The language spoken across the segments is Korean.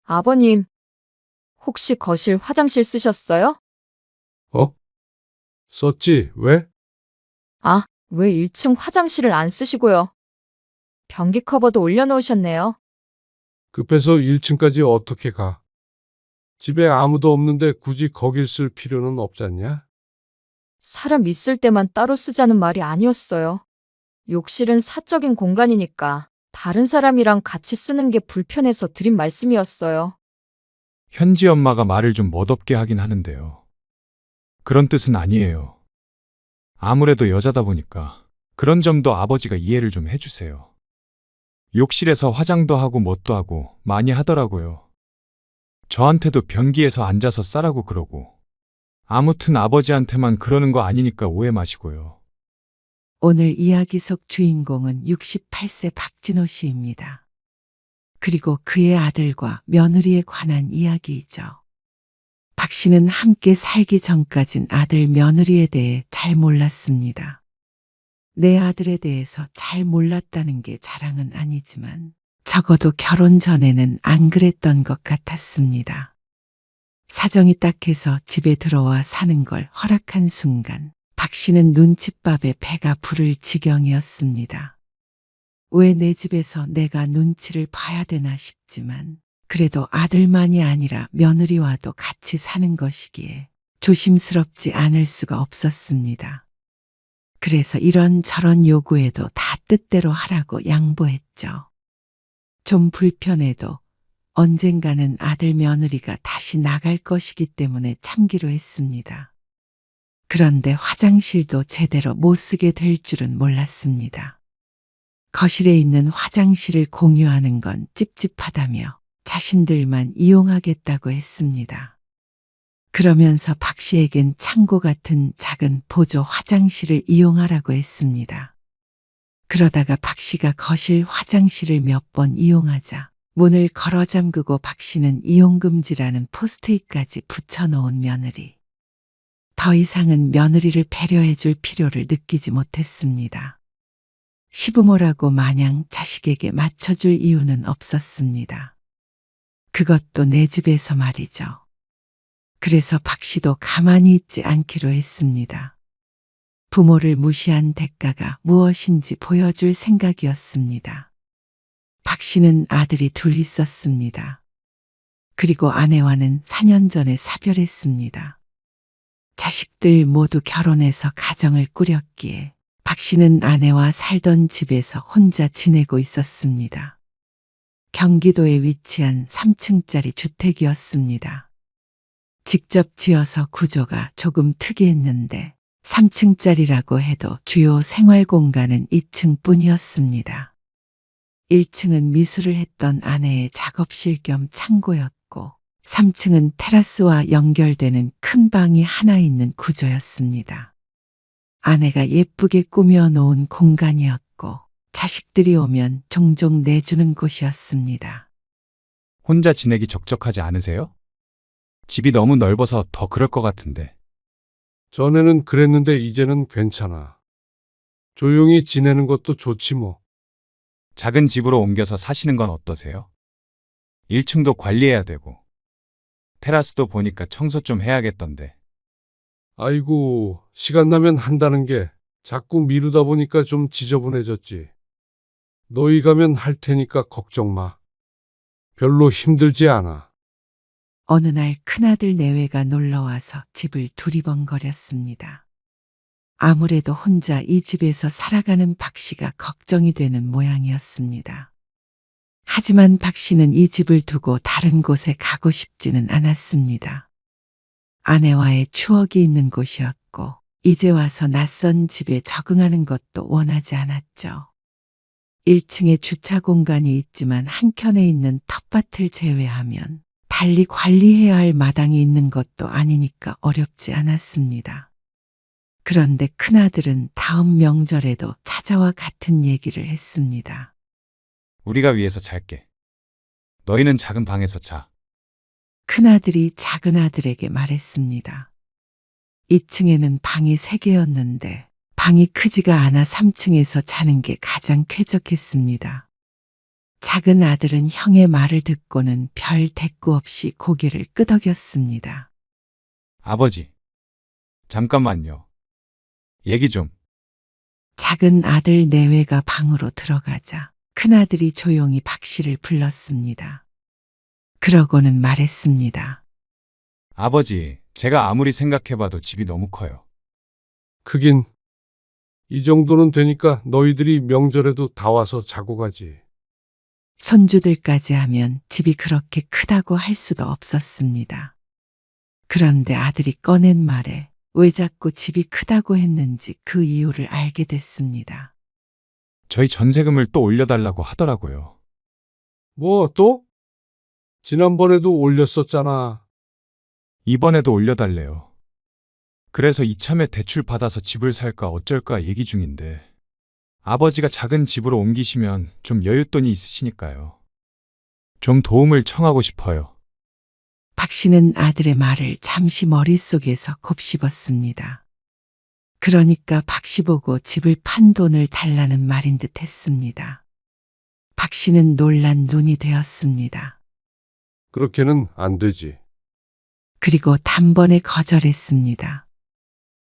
아버님, 혹시 거실 화장실 쓰셨어요? 어? 썼지? 왜? 아, 왜 1층 화장실을 안 쓰시고요? 변기 커버도 올려놓으셨네요. 급해서 1층까지 어떻게 가? 집에 아무도 없는데 굳이 거길 쓸 필요는 없잖냐? 사람 있을 때만 따로 쓰자는 말이 아니었어요. 욕실은 사적인 공간이니까 다른 사람이랑 같이 쓰는 게 불편해서 드린 말씀이었어요. 현지 엄마가 말을 좀 멋없게 하긴 하는데요. 그런 뜻은 아니에요. 아무래도 여자다 보니까 그런 점도 아버지가 이해를 좀 해주세요. 욕실에서 화장도 하고 뭣도 하고 많이 하더라고요. 저한테도 변기에서 앉아서 싸라고 그러고. 아무튼 아버지한테만 그러는 거 아니니까 오해 마시고요. 오늘 이야기 속 주인공은 68세 박진호 씨입니다. 그리고 그의 아들과 며느리에 관한 이야기이죠. 박 씨는 함께 살기 전까진 아들 며느리에 대해 잘 몰랐습니다. 내 아들에 대해서 잘 몰랐다는 게 자랑은 아니지만 적어도 결혼 전에는 안 그랬던 것 같았습니다. 사정이 딱해서 집에 들어와 사는 걸 허락한 순간 박 씨는 눈칫밥에 배가 부를 지경이었습니다. 왜 내 집에서 내가 눈치를 봐야 되나 싶지만 그래도 아들만이 아니라 며느리와도 같이 사는 것이기에 조심스럽지 않을 수가 없었습니다. 그래서 이런저런 요구에도 다 뜻대로 하라고 양보했죠. 좀 불편해도 언젠가는 아들 며느리가 다시 나갈 것이기 때문에 참기로 했습니다. 그런데 화장실도 제대로 못 쓰게 될 줄은 몰랐습니다. 거실에 있는 화장실을 공유하는 건 찝찝하다며 자신들만 이용하겠다고 했습니다. 그러면서 박 씨에겐 창고 같은 작은 보조 화장실을 이용하라고 했습니다. 그러다가 박 씨가 거실 화장실을 몇 번 이용하자 문을 걸어 잠그고 박 씨는 이용금지라는 포스트잇까지 붙여놓은 며느리. 더 이상은 며느리를 배려해 줄 필요를 느끼지 못했습니다. 시부모라고 마냥 자식에게 맞춰줄 이유는 없었습니다. 그것도 내 집에서 말이죠. 그래서 박 씨도 가만히 있지 않기로 했습니다. 부모를 무시한 대가가 무엇인지 보여줄 생각이었습니다. 박 씨는 아들이 둘 있었습니다. 그리고 아내와는 4년 전에 사별했습니다. 자식들 모두 결혼해서 가정을 꾸렸기에 박 씨는 아내와 살던 집에서 혼자 지내고 있었습니다. 경기도에 위치한 3층짜리 주택이었습니다. 직접 지어서 구조가 조금 특이했는데 3층짜리라고 해도 주요 생활 공간은 2층 뿐이었습니다. 1층은 미술을 했던 아내의 작업실 겸 창고였고 3층은 테라스와 연결되는 큰 방이 하나 있는 구조였습니다. 아내가 예쁘게 꾸며 놓은 공간이었고 자식들이 오면 종종 내주는 곳이었습니다. 혼자 지내기 적적하지 않으세요? 집이 너무 넓어서 더 그럴 것 같은데. 전에는 그랬는데 이제는 괜찮아. 조용히 지내는 것도 좋지 뭐. 작은 집으로 옮겨서 사시는 건 어떠세요? 1층도 관리해야 되고. 테라스도 보니까 청소 좀 해야겠던데. 아이고, 시간 나면 한다는 게 자꾸 미루다 보니까 좀 지저분해졌지. 너희 가면 할 테니까 걱정 마. 별로 힘들지 않아. 어느 날 큰아들 내외가 놀러와서 집을 두리번거렸습니다. 아무래도 혼자 이 집에서 살아가는 박 씨가 걱정이 되는 모양이었습니다. 하지만 박 씨는 이 집을 두고 다른 곳에 가고 싶지는 않았습니다. 아내와의 추억이 있는 곳이었고 이제 와서 낯선 집에 적응하는 것도 원하지 않았죠. 1층에 주차 공간이 있지만 한켠에 있는 텃밭을 제외하면 달리 관리해야 할 마당이 있는 것도 아니니까 어렵지 않았습니다. 그런데 큰아들은 다음 명절에도 찾아와 같은 얘기를 했습니다. 우리가 위에서 잘게. 너희는 작은 방에서 자. 큰아들이 작은아들에게 말했습니다. 2층에는 방이 3개였는데 방이 크지가 않아 3층에서 자는 게 가장 쾌적했습니다. 작은 아들은 형의 말을 듣고는 별 대꾸 없이 고개를 끄덕였습니다. 아버지, 잠깐만요. 얘기 좀. 작은 아들 내외가 방으로 들어가자 큰아들이 조용히 박 씨를 불렀습니다. 그러고는 말했습니다. 아버지, 제가 아무리 생각해봐도 집이 너무 커요. 크긴 이 정도는 되니까 너희들이 명절에도 다 와서 자고 가지. 손주들까지 하면 집이 그렇게 크다고 할 수도 없었습니다. 그런데 아들이 꺼낸 말에 왜 자꾸 집이 크다고 했는지 그 이유를 알게 됐습니다. 저희 전세금을 또 올려달라고 하더라고요. 뭐 또? 지난번에도 올렸었잖아. 이번에도 올려달래요. 그래서 이참에 대출 받아서 집을 살까 어쩔까 얘기 중인데, 아버지가 작은 집으로 옮기시면 좀 여윳돈이 있으시니까요. 좀 도움을 청하고 싶어요. 박 씨는 아들의 말을 잠시 머릿속에서 곱씹었습니다. 그러니까 박 씨 보고 집을 판 돈을 달라는 말인 듯 했습니다. 박 씨는 놀란 눈이 되었습니다. 그렇게는 안 되지. 그리고 단번에 거절했습니다.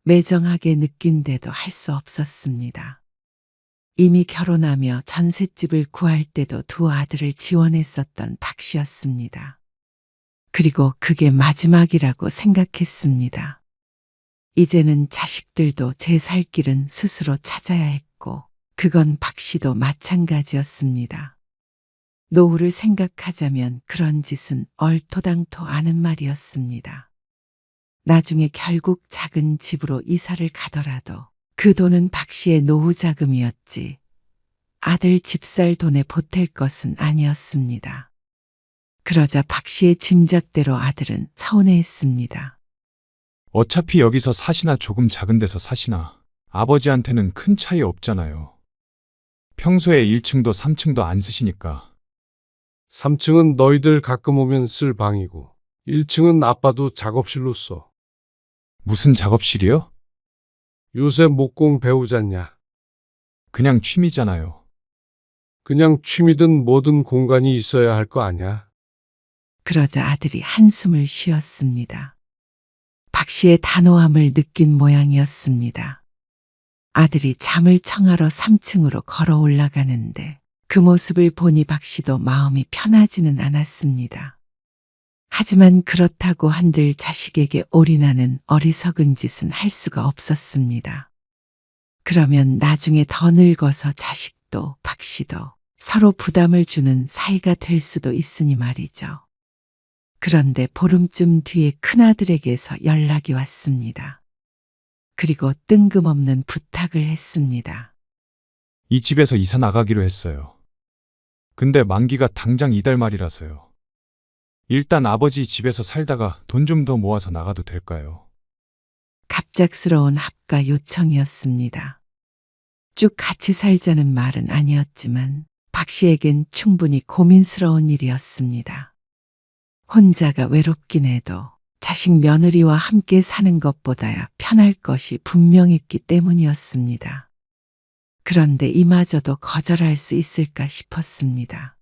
매정하게 느낀데도 할 수 없었습니다. 이미 결혼하며 전셋집을 구할 때도 두 아들을 지원했었던 박 씨였습니다. 그리고 그게 마지막이라고 생각했습니다. 이제는 자식들도 제 살 길은 스스로 찾아야 했고, 그건 박 씨도 마찬가지였습니다. 노후를 생각하자면 그런 짓은 얼토당토 않은 말이었습니다. 나중에 결국 작은 집으로 이사를 가더라도 그 돈은 박 씨의 노후 자금이었지 아들 집 살 돈에 보탤 것은 아니었습니다. 그러자 박 씨의 짐작대로 아들은 서운해했습니다. 어차피 여기서 사시나 조금 작은 데서 사시나 아버지한테는 큰 차이 없잖아요. 평소에 1층도 3층도 안 쓰시니까. 3층은 너희들 가끔 오면 쓸 방이고 1층은 아빠도 작업실로 써. 무슨 작업실이요? 요새 목공 배우잖냐. 그냥 취미잖아요. 그냥 취미든 뭐든 공간이 있어야 할 거 아냐. 그러자 아들이 한숨을 쉬었습니다. 박 씨의 단호함을 느낀 모양이었습니다. 아들이 잠을 청하러 3층으로 걸어 올라가는데 그 모습을 보니 박 씨도 마음이 편하지는 않았습니다. 하지만 그렇다고 한들 자식에게 올인하는 어리석은 짓은 할 수가 없었습니다. 그러면 나중에 더 늙어서 자식도 박 씨도 서로 부담을 주는 사이가 될 수도 있으니 말이죠. 그런데 보름쯤 뒤에 큰아들에게서 연락이 왔습니다. 그리고 뜬금없는 부탁을 했습니다. 이 집에서 이사 나가기로 했어요. 근데 만기가 당장 이달 말이라서요. 일단 아버지 집에서 살다가 돈 좀 더 모아서 나가도 될까요? 갑작스러운 합가 요청이었습니다. 쭉 같이 살자는 말은 아니었지만 박 씨에겐 충분히 고민스러운 일이었습니다. 혼자가 외롭긴 해도 자식 며느리와 함께 사는 것보다야 편할 것이 분명했기 때문이었습니다. 그런데 이마저도 거절할 수 있을까 싶었습니다.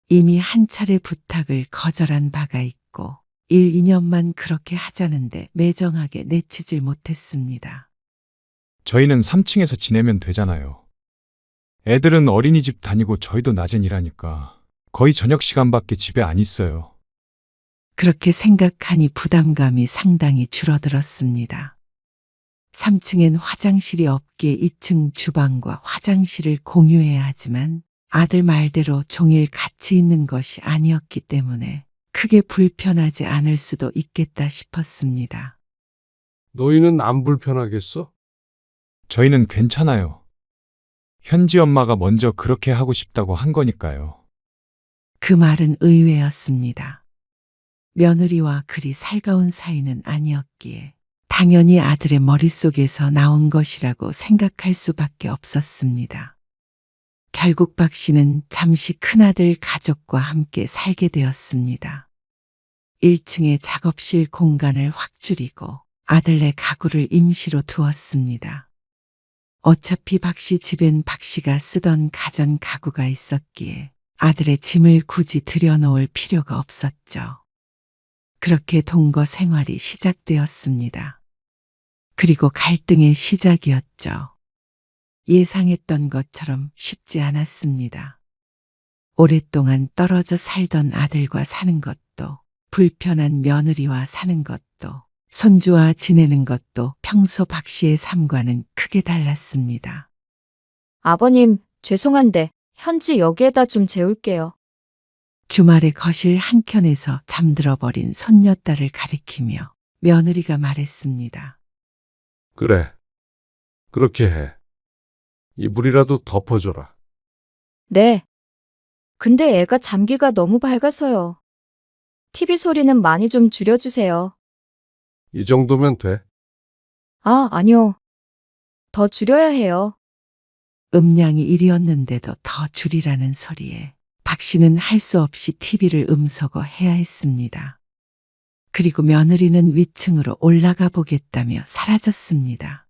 이미 한 차례 부탁을 거절한 바가 있고 1, 2년만 그렇게 하자는데 매정하게 내치질 못했습니다. 저희는 3층에서 지내면 되잖아요. 애들은 어린이집 다니고 저희도 낮엔 일하니까 거의 저녁 시간밖에 집에 안 있어요. 그렇게 생각하니 부담감이 상당히 줄어들었습니다. 3층엔 화장실이 없기에 2층 주방과 화장실을 공유해야 하지만 아들 말대로 종일 같이 있는 것이 아니었기 때문에 크게 불편하지 않을 수도 있겠다 싶었습니다. 너희는 안 불편하겠어? 저희는 괜찮아요. 현지 엄마가 먼저 그렇게 하고 싶다고 한 거니까요. 그 말은 의외였습니다. 며느리와 그리 살가운 사이는 아니었기에 당연히 아들의 머릿속에서 나온 것이라고 생각할 수밖에 없었습니다. 결국 박 씨는 잠시 큰아들 가족과 함께 살게 되었습니다. 1층의 작업실 공간을 확 줄이고 아들네 가구를 임시로 두었습니다. 어차피 박 씨 집엔 박 씨가 쓰던 가전 가구가 있었기에 아들의 짐을 굳이 들여놓을 필요가 없었죠. 그렇게 동거 생활이 시작되었습니다. 그리고 갈등의 시작이었죠. 예상했던 것처럼 쉽지 않았습니다. 오랫동안 떨어져 살던 아들과 사는 것도, 불편한 며느리와 사는 것도, 손주와 지내는 것도 평소 박 씨의 삶과는 크게 달랐습니다. 아버님, 죄송한데 현지 여기에다 좀 재울게요. 주말에 거실 한켠에서 잠들어 버린 손녀딸을 가리키며 며느리가 말했습니다. 그래. 그렇게 해. 이불이라도 덮어줘라. 네. 근데 애가 잠기가 너무 밝아서요. TV 소리는 많이 좀 줄여주세요. 이 정도면 돼. 아, 아니요. 더 줄여야 해요. 음량이 1이었는데도 더 줄이라는 소리에 박 씨는 할 수 없이 TV를 음소거 해야 했습니다. 그리고 며느리는 위층으로 올라가 보겠다며 사라졌습니다.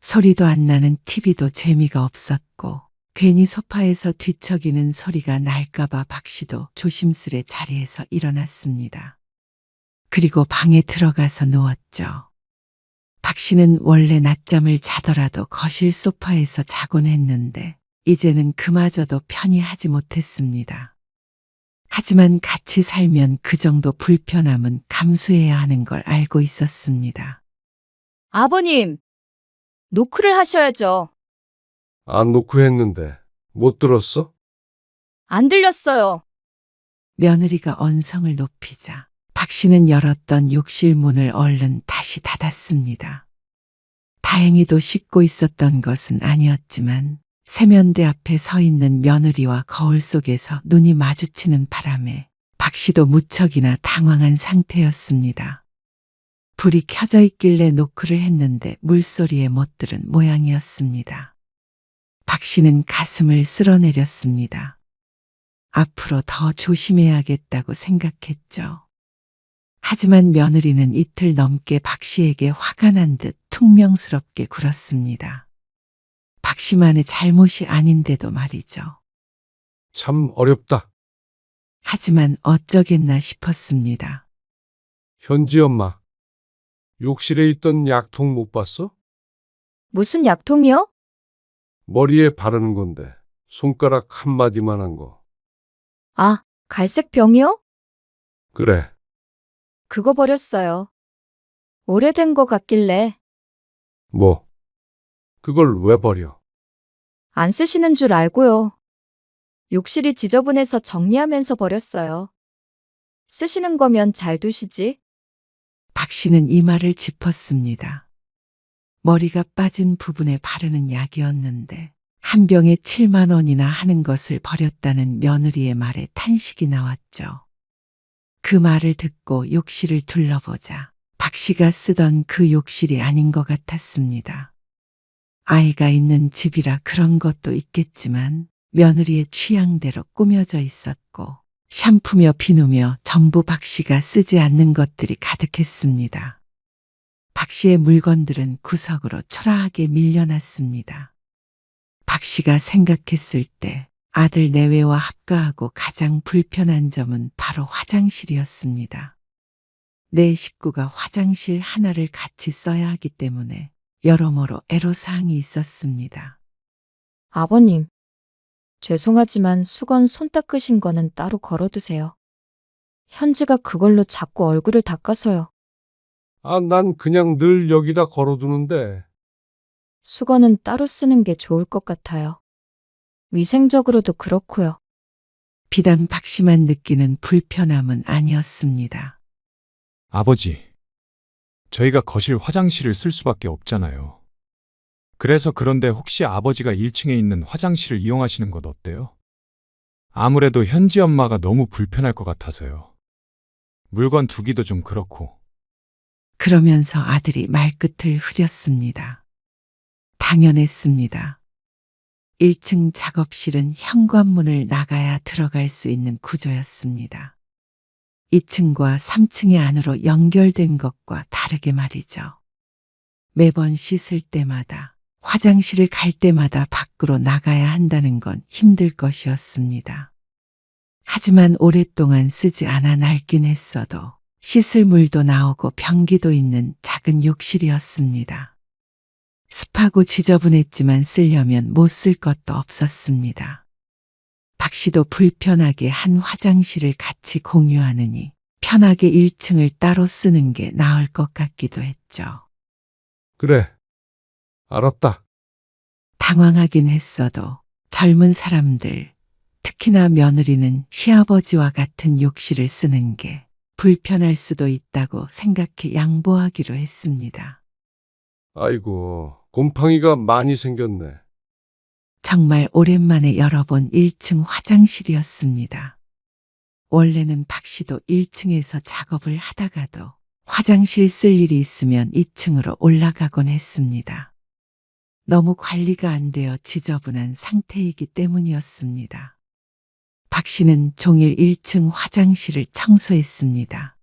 소리도 안 나는 TV도 재미가 없었고 괜히 소파에서 뒤척이는 소리가 날까봐 박 씨도 조심스레 자리에서 일어났습니다. 그리고 방에 들어가서 누웠죠. 박 씨는 원래 낮잠을 자더라도 거실 소파에서 자곤 했는데 이제는 그마저도 편히 하지 못했습니다. 하지만 같이 살면 그 정도 불편함은 감수해야 하는 걸 알고 있었습니다. 아버님, 노크를 하셔야죠. 안 놓고 했는데 못 들었어? 안 들렸어요. 며느리가 언성을 높이자 박 씨는 열었던 욕실 문을 얼른 다시 닫았습니다. 다행히도 씻고 있었던 것은 아니었지만 세면대 앞에 서 있는 며느리와 거울 속에서 눈이 마주치는 바람에 박 씨도 무척이나 당황한 상태였습니다. 불이 켜져 있길래 노크를 했는데 물소리에 못 들은 모양이었습니다. 박 씨는 가슴을 쓸어내렸습니다. 앞으로 더 조심해야겠다고 생각했죠. 하지만 며느리는 이틀 넘게 박 씨에게 화가 난 듯 퉁명스럽게 굴었습니다. 박 씨만의 잘못이 아닌데도 말이죠. 참 어렵다. 하지만 어쩌겠나 싶었습니다. 현지 엄마. 욕실에 있던 약통 못 봤어? 무슨 약통이요? 머리에 바르는 건데 손가락 한 마디만한 거. 아, 갈색 병이요? 그래. 그거 버렸어요. 오래된 거 같길래 뭐? 그걸 왜 버려? 안 쓰시는 줄 알고요. 욕실이 지저분해서 정리하면서 버렸어요. 쓰시는 거면 잘 두시지. 박 씨는 이 말을 짚었습니다. 머리가 빠진 부분에 바르는 약이었는데 한 병에 7만 원이나 하는 것을 버렸다는 며느리의 말에 탄식이 나왔죠. 그 말을 듣고 욕실을 둘러보자 박 씨가 쓰던 그 욕실이 아닌 것 같았습니다. 아이가 있는 집이라 그런 것도 있겠지만 며느리의 취향대로 꾸며져 있었고 샴푸며 비누며 전부 박 씨가 쓰지 않는 것들이 가득했습니다. 박 씨의 물건들은 구석으로 초라하게 밀려났습니다. 박 씨가 생각했을 때 아들 내외와 합가하고 가장 불편한 점은 바로 화장실이었습니다. 내 식구가 화장실 하나를 같이 써야 하기 때문에 여러모로 애로사항이 있었습니다. 아버님, 죄송하지만 수건 손 닦으신 거는 따로 걸어두세요. 현지가 그걸로 자꾸 얼굴을 닦아서요. 아, 난 그냥 늘 여기다 걸어두는데. 수건은 따로 쓰는 게 좋을 것 같아요. 위생적으로도 그렇고요. 비단 박 씨만 느끼는 불편함은 아니었습니다. 아버지, 저희가 거실 화장실을 쓸 수밖에 없잖아요. 그래서 그런데 혹시 아버지가 1층에 있는 화장실을 이용하시는 것 어때요? 아무래도 현지 엄마가 너무 불편할 것 같아서요. 물건 두기도 좀 그렇고. 그러면서 아들이 말끝을 흐렸습니다. 당연했습니다. 1층 작업실은 현관문을 나가야 들어갈 수 있는 구조였습니다. 2층과 3층의 안으로 연결된 것과 다르게 말이죠. 매번 씻을 때마다, 화장실을 갈 때마다 밖으로 나가야 한다는 건 힘들 것이었습니다. 하지만 오랫동안 쓰지 않아 낡긴 했어도 씻을 물도 나오고 변기도 있는 작은 욕실이었습니다. 습하고 지저분했지만 쓰려면 못 쓸 것도 없었습니다. 박 씨도 불편하게 한 화장실을 같이 공유하느니 편하게 1층을 따로 쓰는 게 나을 것 같기도 했죠. 그래. 알았다. 당황하긴 했어도 젊은 사람들, 특히나 며느리는 시아버지와 같은 욕실을 쓰는 게 불편할 수도 있다고 생각해 양보하기로 했습니다. 아이고, 곰팡이가 많이 생겼네. 정말 오랜만에 열어본 1층 화장실이었습니다. 원래는 박 씨도 1층에서 작업을 하다가도 화장실 쓸 일이 있으면 2층으로 올라가곤 했습니다. 너무 관리가 안 되어 지저분한 상태이기 때문이었습니다. 박 씨는 종일 1층 화장실을 청소했습니다.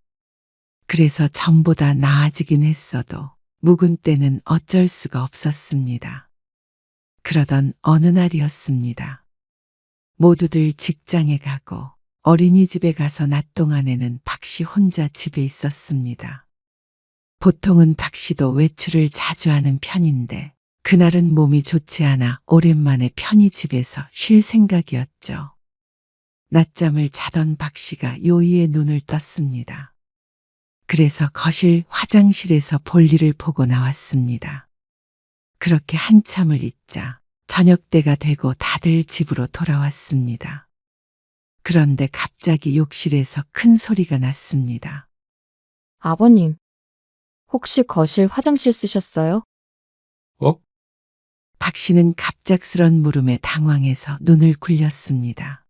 그래서 전보다 나아지긴 했어도 묵은 때는 어쩔 수가 없었습니다. 그러던 어느 날이었습니다. 모두들 직장에 가고 어린이집에 가서 낮 동안에는 박 씨 혼자 집에 있었습니다. 보통은 박 씨도 외출을 자주 하는 편인데 그날은 몸이 좋지 않아 오랜만에 편히 집에서 쉴 생각이었죠. 낮잠을 자던 박 씨가 요의에 눈을 떴습니다. 그래서 거실 화장실에서 볼일을 보고 나왔습니다. 그렇게 한참을 있자 저녁 때가 되고 다들 집으로 돌아왔습니다. 그런데 갑자기 욕실에서 큰 소리가 났습니다. 아버님, 혹시 거실 화장실 쓰셨어요? 어? 박 씨는 갑작스런 물음에 당황해서 눈을 굴렸습니다.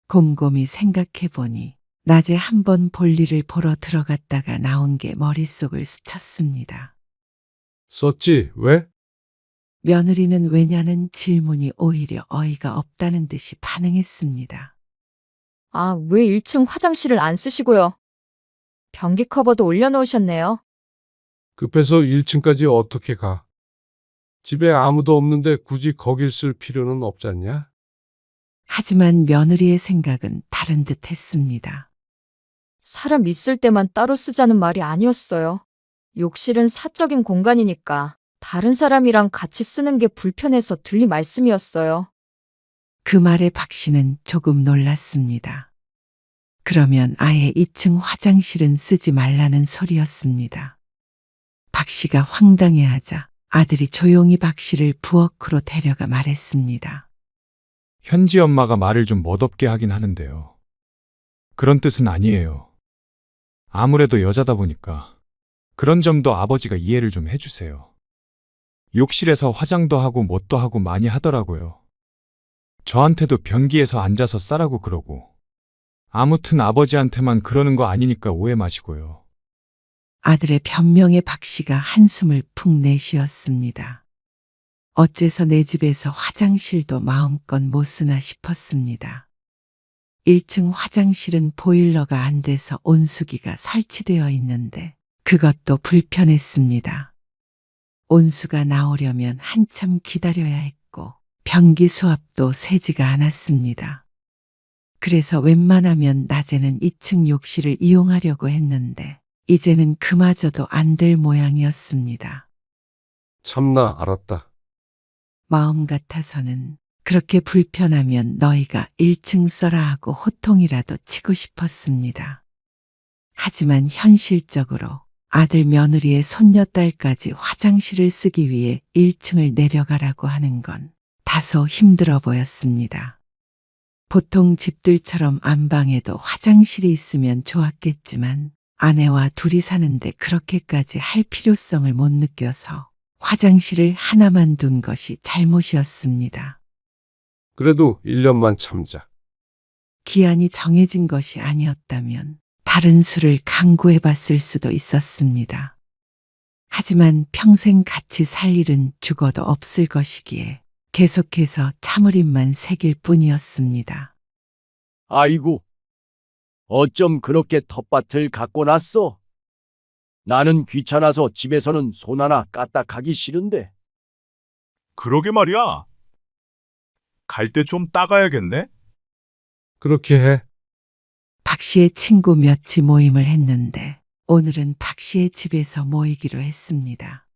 곰곰이 생각해 보니 낮에 한번 볼일을 보러 들어갔다가 나온 게 머릿속을 스쳤습니다. 썼지? 왜? 며느리는 왜냐는 질문이 오히려 어이가 없다는 듯이 반응했습니다. 아, 왜 1층 화장실을 안 쓰시고요? 변기 커버도 올려놓으셨네요. 급해서 1층까지 어떻게 가? 집에 아무도 없는데 굳이 거길 쓸 필요는 없잖냐? 하지만 며느리의 생각은 다른 듯 했습니다. 사람 있을 때만 따로 쓰자는 말이 아니었어요. 욕실은 사적인 공간이니까 다른 사람이랑 같이 쓰는 게 불편해서 들린 말씀이었어요. 그 말에 박 씨는 조금 놀랐습니다. 그러면 아예 2층 화장실은 쓰지 말라는 소리였습니다. 박 씨가 황당해하자 아들이 조용히 박 씨를 부엌으로 데려가 말했습니다. 현지 엄마가 말을 좀 멋없게 하긴 하는데요. 그런 뜻은 아니에요. 아무래도 여자다 보니까 그런 점도 아버지가 이해를 좀 해주세요. 욕실에서 화장도 하고 뭣도 하고 많이 하더라고요. 저한테도 변기에서 앉아서 싸라고 그러고. 아무튼 아버지한테만 그러는 거 아니니까 오해 마시고요. 아들의 변명에 박 씨가 한숨을 푹 내쉬었습니다. 어째서 내 집에서 화장실도 마음껏 못 쓰나 싶었습니다. 1층 화장실은 보일러가 안 돼서 온수기가 설치되어 있는데 그것도 불편했습니다. 온수가 나오려면 한참 기다려야 했고 변기 수압도 세지가 않았습니다. 그래서 웬만하면 낮에는 2층 욕실을 이용하려고 했는데 이제는 그마저도 안 될 모양이었습니다. 참나 알았다. 마음 같아서는 그렇게 불편하면 너희가 1층 써라 하고 호통이라도 치고 싶었습니다. 하지만 현실적으로 아들 며느리의 손녀딸까지 화장실을 쓰기 위해 1층을 내려가라고 하는 건 다소 힘들어 보였습니다. 보통 집들처럼 안방에도 화장실이 있으면 좋았겠지만 아내와 둘이 사는데 그렇게까지 할 필요성을 못 느껴서 화장실을 하나만 둔 것이 잘못이었습니다. 그래도 1년만 참자. 기한이 정해진 것이 아니었다면 다른 수를 강구해 봤을 수도 있었습니다. 하지만 평생 같이 살 일은 죽어도 없을 것이기에 계속해서 참으림만 새길 뿐이었습니다. 아이고, 어쩜 그렇게 텃밭을 갖고 났어? 나는 귀찮아서 집에서는 손 하나 까딱하기 싫은데. 그러게 말이야. 갈 때 좀 따가야겠네? 그렇게 해. 박 씨의 친구 몇이 모임을 했는데 오늘은 박 씨의 집에서 모이기로 했습니다.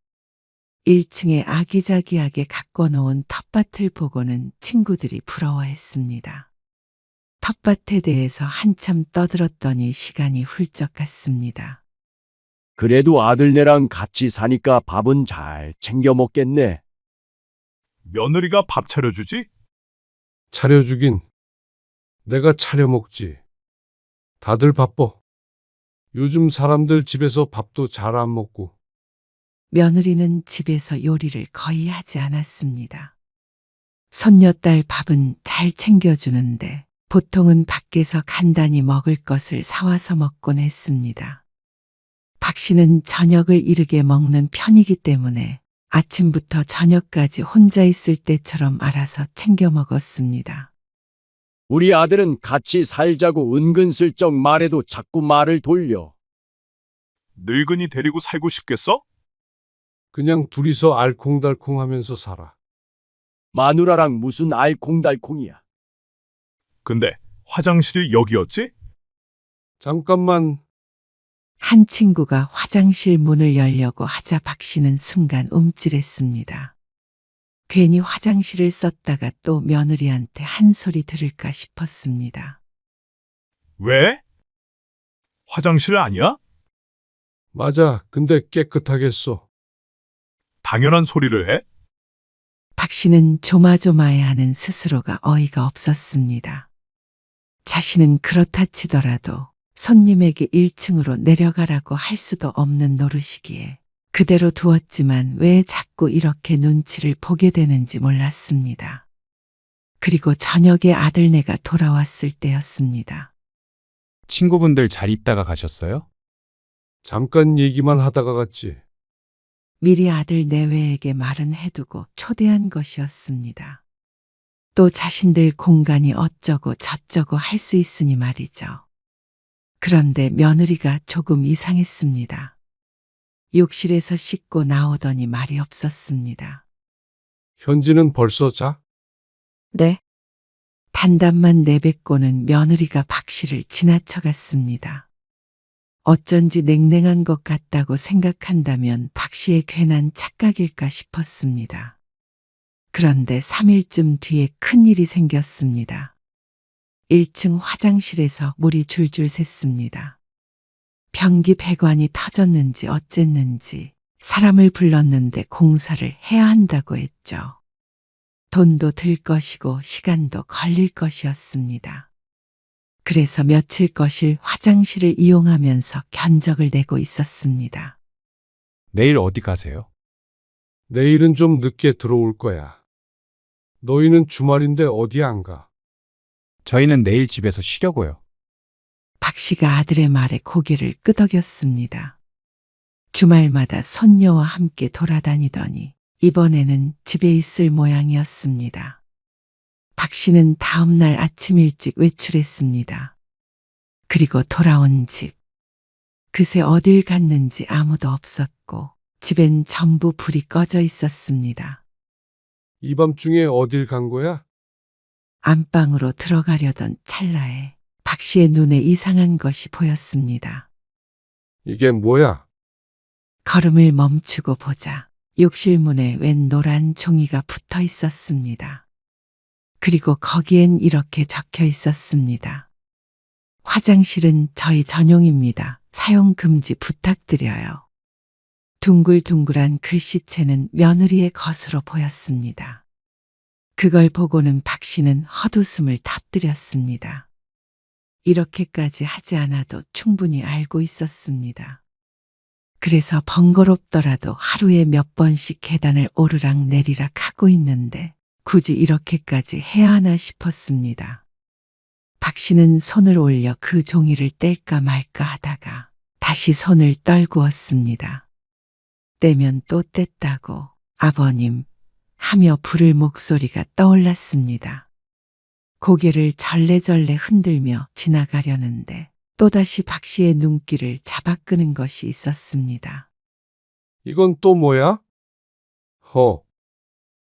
1층에 아기자기하게 가꿔놓은 텃밭을 보고는 친구들이 부러워했습니다. 텃밭에 대해서 한참 떠들었더니 시간이 훌쩍 갔습니다. 그래도 아들네랑 같이 사니까 밥은 잘 챙겨 먹겠네. 며느리가 밥 차려주지? 차려주긴. 내가 차려 먹지. 다들 바빠. 요즘 사람들 집에서 밥도 잘 안 먹고. 며느리는 집에서 요리를 거의 하지 않았습니다. 손녀딸 밥은 잘 챙겨주는데 보통은 밖에서 간단히 먹을 것을 사와서 먹곤 했습니다. 박 씨는 저녁을 이르게 먹는 편이기 때문에 아침부터 저녁까지 혼자 있을 때처럼 알아서 챙겨 먹었습니다. 우리 아들은 같이 살자고 은근슬쩍 말해도 자꾸 말을 돌려. 늙은이 데리고 살고 싶겠어? 그냥 둘이서 알콩달콩 하면서 살아. 마누라랑 무슨 알콩달콩이야. 근데 화장실이 여기였지? 잠깐만. 한 친구가 화장실 문을 열려고 하자 박 씨는 순간 움찔했습니다. 괜히 화장실을 썼다가 또 며느리한테 한 소리 들을까 싶었습니다. 왜? 화장실 아니야? 맞아. 근데 깨끗하겠어. 당연한 소리를 해? 박 씨는 조마조마해하는 스스로가 어이가 없었습니다. 자신은 그렇다 치더라도 손님에게 1층으로 내려가라고 할 수도 없는 노릇이기에 그대로 두었지만 왜 자꾸 이렇게 눈치를 보게 되는지 몰랐습니다. 그리고 저녁에 아들네가 돌아왔을 때였습니다. 친구분들 잘 있다가 가셨어요? 잠깐 얘기만 하다가 갔지. 미리 아들 내외에게 말은 해두고 초대한 것이었습니다. 또 자신들 공간이 어쩌고 저쩌고 할 수 있으니 말이죠. 그런데 며느리가 조금 이상했습니다. 욕실에서 씻고 나오더니 말이 없었습니다. 현지는 벌써 자? 네, 단답만 내뱉고는 며느리가 박 씨를 지나쳐갔습니다. 어쩐지 냉랭한 것 같다고 생각한다면 박 씨의 괜한 착각일까 싶었습니다. 그런데 3일쯤 뒤에 큰일이 생겼습니다. 1층 화장실에서 물이 줄줄 샜습니다. 변기 배관이 터졌는지 어쨌는지 사람을 불렀는데 공사를 해야 한다고 했죠. 돈도 들 것이고 시간도 걸릴 것이었습니다. 그래서 며칠 거실 화장실을 이용하면서 견적을 내고 있었습니다. 내일 어디 가세요? 내일은 좀 늦게 들어올 거야. 너희는 주말인데 어디 안 가? 저희는 내일 집에서 쉬려고요. 박 씨가 아들의 말에 고개를 끄덕였습니다. 주말마다 손녀와 함께 돌아다니더니 이번에는 집에 있을 모양이었습니다. 박 씨는 다음 날 아침 일찍 외출했습니다. 그리고 돌아온 집. 그새 어딜 갔는지 아무도 없었고 집엔 전부 불이 꺼져 있었습니다. 이 밤중에 어딜 간 거야? 안방으로 들어가려던 찰나에 박 씨의 눈에 이상한 것이 보였습니다. 이게 뭐야? 걸음을 멈추고 보자 욕실 문에 웬 노란 종이가 붙어 있었습니다. 그리고 거기엔 이렇게 적혀 있었습니다. 화장실은 저희 전용입니다. 사용 금지 부탁드려요. 둥글둥글한 글씨체는 며느리의 것으로 보였습니다. 그걸 보고는 박 씨는 헛웃음을 터뜨렸습니다. 이렇게까지 하지 않아도 충분히 알고 있었습니다. 그래서 번거롭더라도 하루에 몇 번씩 계단을 오르락 내리락 하고 있는데 굳이 이렇게까지 해야 하나 싶었습니다. 박 씨는 손을 올려 그 종이를 뗄까 말까 하다가 다시 손을 떨구었습니다. 떼면 또 뗐다고 아버님 하며 부를 목소리가 떠올랐습니다. 고개를 절레절레 흔들며 지나가려는데 또다시 박 씨의 눈길을 잡아끄는 것이 있었습니다. 이건 또 뭐야? 허,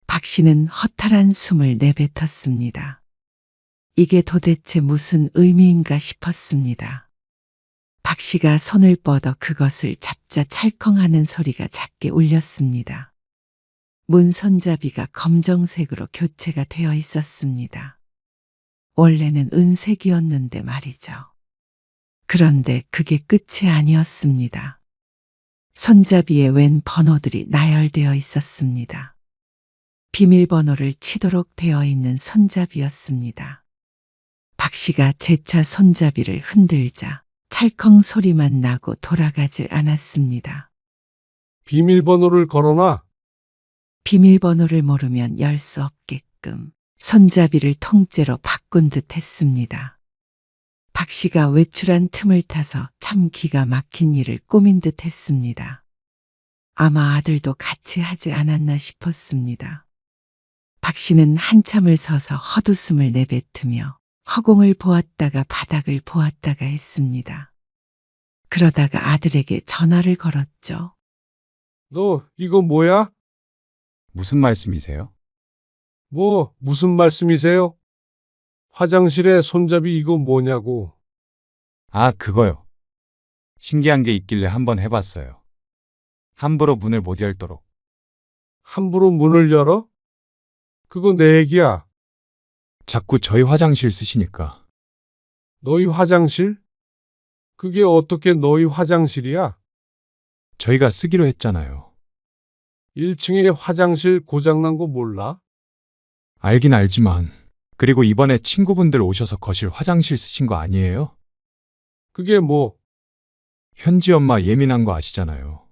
박 씨는 허탈한 숨을 내뱉었습니다. 이게 도대체 무슨 의미인가 싶었습니다. 박 씨가 손을 뻗어 그것을 잡자 찰컹하는 소리가 작게 울렸습니다. 문 손잡이가 검정색으로 교체가 되어 있었습니다. 원래는 은색이었는데 말이죠. 그런데 그게 끝이 아니었습니다. 손잡이에 웬 번호들이 나열되어 있었습니다. 비밀번호를 치도록 되어 있는 손잡이였습니다. 박 씨가 재차 손잡이를 흔들자 찰컹 소리만 나고 돌아가질 않았습니다. 비밀번호를 걸어놔. 비밀번호를 모르면 열 수 없게끔 손잡이를 통째로 바꾼 듯 했습니다. 박 씨가 외출한 틈을 타서 참 기가 막힌 일을 꾸민 듯 했습니다. 아마 아들도 같이 하지 않았나 싶었습니다. 박 씨는 한참을 서서 헛웃음을 내뱉으며 허공을 보았다가 바닥을 보았다가 했습니다. 그러다가 아들에게 전화를 걸었죠. 너 이거 뭐야? 무슨 말씀이세요? 무슨 말씀이세요? 화장실에 손잡이 이거 뭐냐고. 아, 그거요. 신기한 게 있길래 한번 해봤어요. 함부로 문을 못 열도록. 함부로 문을 열어? 그거 내 얘기야. 자꾸 저희 화장실 쓰시니까. 너희 화장실? 그게 어떻게 너희 화장실이야? 저희가 쓰기로 했잖아요. 1층에 화장실 고장난 거 몰라? 알긴 알지만. 그리고 이번에 친구분들 오셔서 거실 화장실 쓰신 거 아니에요? 그게 뭐? 현지 엄마 예민한 거 아시잖아요.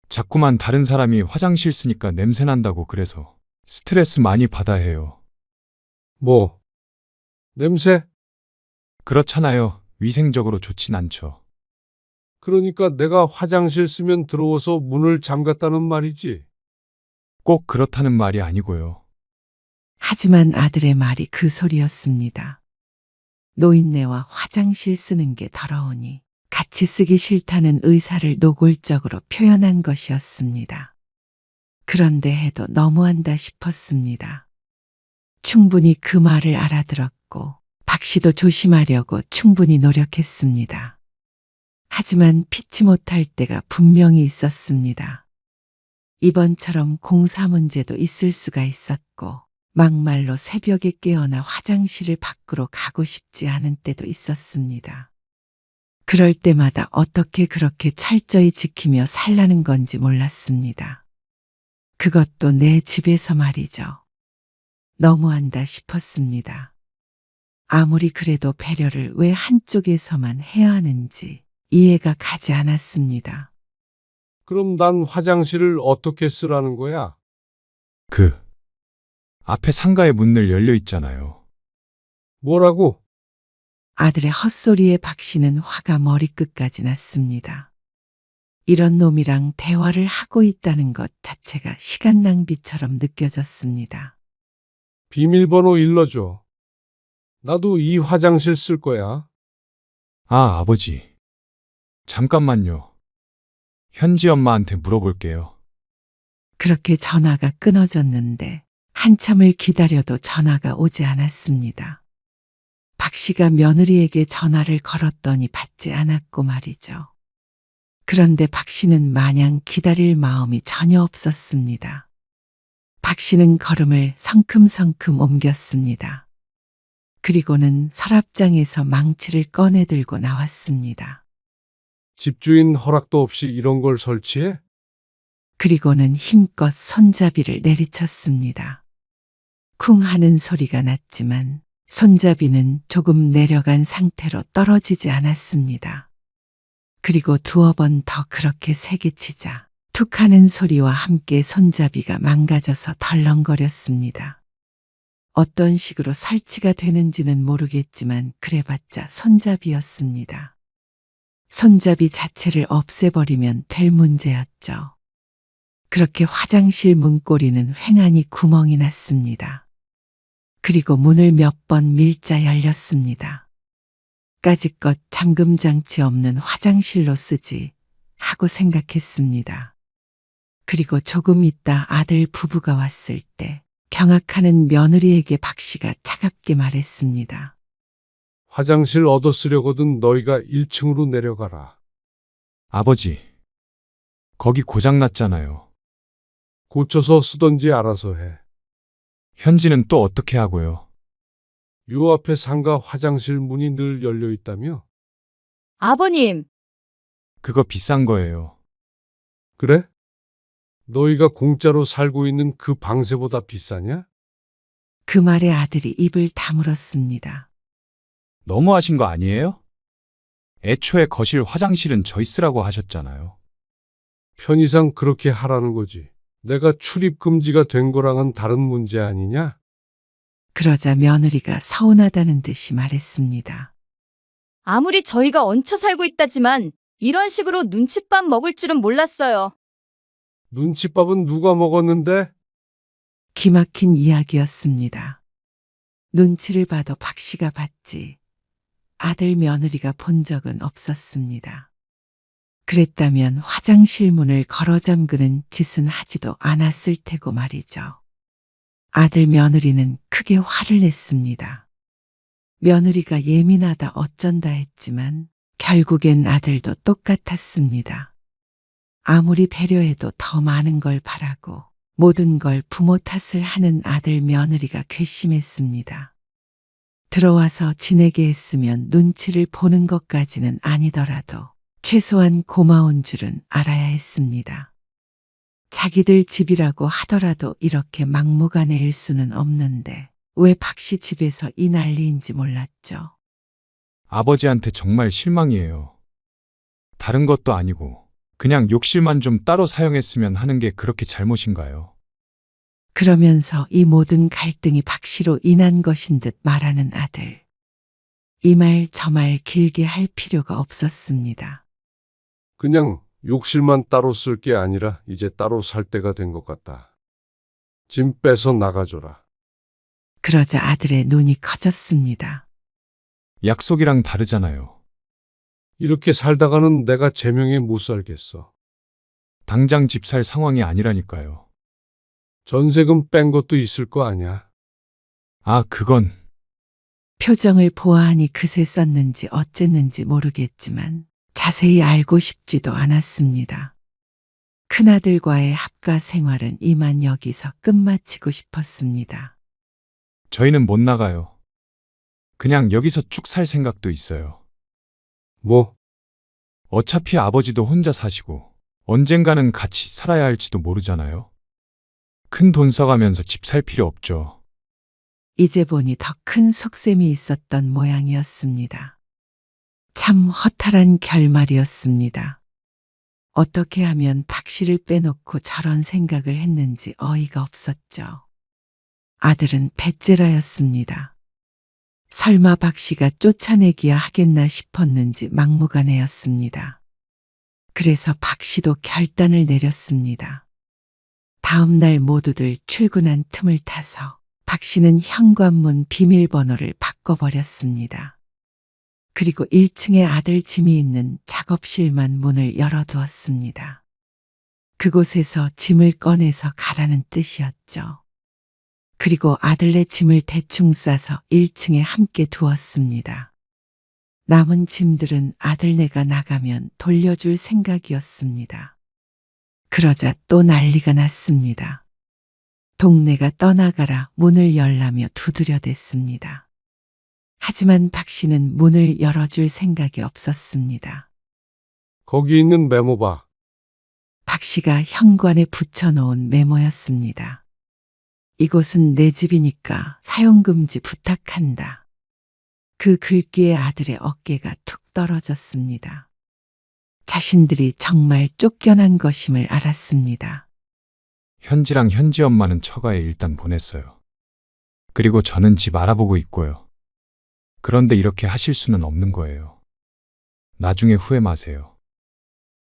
자꾸만 다른 사람이 화장실 쓰니까 냄새 난다고 그래서 스트레스 많이 받아 해요. 뭐? 냄새? 그렇잖아요. 위생적으로 좋진 않죠. 그러니까 내가 화장실 쓰면 들어와서 문을 잠갔다는 말이지. 꼭 그렇다는 말이 아니고요. 하지만 아들의 말이 그 소리였습니다. 노인네와 화장실 쓰는 게 더러우니 같이 쓰기 싫다는 의사를 노골적으로 표현한 것이었습니다. 그런데 해도 너무한다 싶었습니다. 충분히 그 말을 알아들었고 박 씨도 조심하려고 충분히 노력했습니다. 하지만 피치 못할 때가 분명히 있었습니다. 이번처럼 공사 문제도 있을 수가 있었고 막말로 새벽에 깨어나 화장실을 밖으로 가고 싶지 않은 때도 있었습니다. 그럴 때마다 어떻게 그렇게 철저히 지키며 살라는 건지 몰랐습니다. 그것도 내 집에서 말이죠. 너무한다 싶었습니다. 아무리 그래도 배려를 왜 한쪽에서만 해야 하는지 이해가 가지 않았습니다. 그럼 난 화장실을 어떻게 쓰라는 거야? 앞에 상가에 문을 열려 있잖아요. 뭐라고? 아들의 헛소리에 박 씨는 화가 머리끝까지 났습니다. 이런 놈이랑 대화를 하고 있다는 것 자체가 시간 낭비처럼 느껴졌습니다. 비밀번호 일러줘. 나도 이 화장실 쓸 거야. 아, 아버지. 잠깐만요. 현지 엄마한테 물어볼게요. 그렇게 전화가 끊어졌는데 한참을 기다려도 전화가 오지 않았습니다. 박 씨가 며느리에게 전화를 걸었더니 받지 않았고 말이죠. 그런데 박 씨는 마냥 기다릴 마음이 전혀 없었습니다. 박 씨는 걸음을 성큼성큼 옮겼습니다. 그리고는 서랍장에서 망치를 꺼내 들고 나왔습니다. 집주인 허락도 없이 이런 걸 설치해? 그리고는 힘껏 손잡이를 내리쳤습니다. 쿵 하는 소리가 났지만 손잡이는 조금 내려간 상태로 떨어지지 않았습니다. 그리고 두어 번 더 그렇게 세게 치자 툭 하는 소리와 함께 손잡이가 망가져서 덜렁거렸습니다. 어떤 식으로 설치가 되는지는 모르겠지만 그래봤자 손잡이였습니다. 손잡이 자체를 없애버리면 될 문제였죠. 그렇게 화장실 문고리는 횡하니 구멍이 났습니다. 그리고 문을 몇 번 밀자 열렸습니다. 까짓것 잠금장치 없는 화장실로 쓰지 하고 생각했습니다. 그리고 조금 있다 아들 부부가 왔을 때 경악하는 며느리에게 박 씨가 차갑게 말했습니다. 화장실 얻어 쓰려거든 너희가 1층으로 내려가라. 아버지, 거기 고장났잖아요. 고쳐서 쓰던지 알아서 해. 현지는 또 어떻게 하고요? 요 앞에 상가 화장실 문이 늘 열려 있다며? 아버님, 그거 비싼 거예요. 그래? 너희가 공짜로 살고 있는 그 방세보다 비싸냐? 그 말에 아들이 입을 다물었습니다. 너무하신 거 아니에요? 애초에 거실 화장실은 저희 쓰라고 하셨잖아요. 편의상 그렇게 하라는 거지. 내가 출입 금지가 된 거랑은 다른 문제 아니냐? 그러자 며느리가 서운하다는 듯이 말했습니다. 아무리 저희가 얹혀 살고 있다지만 이런 식으로 눈칫밥 먹을 줄은 몰랐어요. 눈칫밥은 누가 먹었는데? 기막힌 이야기였습니다. 눈치를 봐도 박 씨가 봤지 아들 며느리가 본 적은 없었습니다. 그랬다면 화장실 문을 걸어 잠그는 짓은 하지도 않았을 테고 말이죠. 아들 며느리는 크게 화를 냈습니다. 며느리가 예민하다 어쩐다 했지만 결국엔 아들도 똑같았습니다. 아무리 배려해도 더 많은 걸 바라고 모든 걸 부모 탓을 하는 아들 며느리가 괘씸했습니다. 들어와서 지내게 했으면 눈치를 보는 것까지는 아니더라도 최소한 고마운 줄은 알아야 했습니다. 자기들 집이라고 하더라도 이렇게 막무가내일 수는 없는데 왜 박씨 집에서 이 난리인지 몰랐죠. 아버지한테 정말 실망이에요. 다른 것도 아니고 그냥 욕실만 좀 따로 사용했으면 하는 게 그렇게 잘못인가요? 그러면서 이 모든 갈등이 박씨로 인한 것인 듯 말하는 아들. 이 말 저 말 길게 할 필요가 없었습니다. 그냥 욕실만 따로 쓸 게 아니라 이제 따로 살 때가 된 것 같다. 짐 빼서 나가줘라. 그러자 아들의 눈이 커졌습니다. 약속이랑 다르잖아요. 이렇게 살다가는 내가 제명에 못 살겠어. 당장 집 살 상황이 아니라니까요. 전세금 뺀 것도 있을 거 아니야. 아, 그건 표정을 보아하니 그새 썼는지 어쨌는지 모르겠지만 자세히 알고 싶지도 않았습니다. 큰아들과의 합가 생활은 이만 여기서 끝마치고 싶었습니다. 저희는 못 나가요. 그냥 여기서 쭉 살 생각도 있어요. 뭐? 어차피 아버지도 혼자 사시고 언젠가는 같이 살아야 할지도 모르잖아요. 큰 돈 써가면서 집 살 필요 없죠. 이제 보니 더 큰 속셈이 있었던 모양이었습니다. 참 허탈한 결말이었습니다. 어떻게 하면 박 씨를 빼놓고 저런 생각을 했는지 어이가 없었죠. 아들은 배째라였습니다. 설마 박 씨가 쫓아내기야 하겠나 싶었는지 막무가내였습니다. 그래서 박 씨도 결단을 내렸습니다. 다음 날 모두들 출근한 틈을 타서 박 씨는 현관문 비밀번호를 바꿔버렸습니다. 그리고 1층에 아들 짐이 있는 작업실만 문을 열어두었습니다. 그곳에서 짐을 꺼내서 가라는 뜻이었죠. 그리고 아들네 짐을 대충 싸서 1층에 함께 두었습니다. 남은 짐들은 아들네가 나가면 돌려줄 생각이었습니다. 그러자 또 난리가 났습니다. 동네가 떠나가라 문을 열라며 두드려댔습니다. 하지만 박 씨는 문을 열어줄 생각이 없었습니다. 거기 있는 메모 봐. 박 씨가 현관에 붙여놓은 메모였습니다. 이곳은 내 집이니까 사용금지 부탁한다. 그 글귀에 아들의 어깨가 툭 떨어졌습니다. 자신들이 정말 쫓겨난 것임을 알았습니다. 현지랑 현지 엄마는 처가에 일단 보냈어요. 그리고 저는 집 알아보고 있고요. 그런데 이렇게 하실 수는 없는 거예요. 나중에 후회 마세요.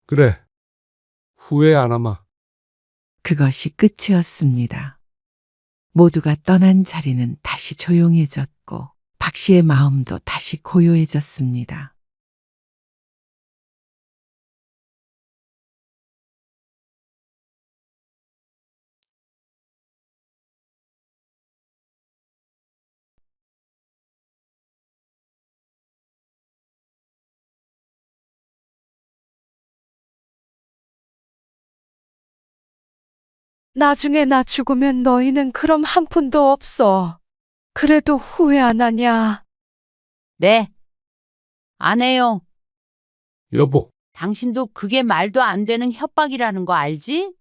그래. 후회 안 하마. 그것이 끝이었습니다. 모두가 떠난 자리는 다시 조용해졌고 박 씨의 마음도 다시 고요해졌습니다. 나중에 나 죽으면 너희는 그럼 한 푼도 없어. 그래도 후회 안 하냐? 네. 안 해요. 여보, 당신도 그게 말도 안 되는 협박이라는 거 알지?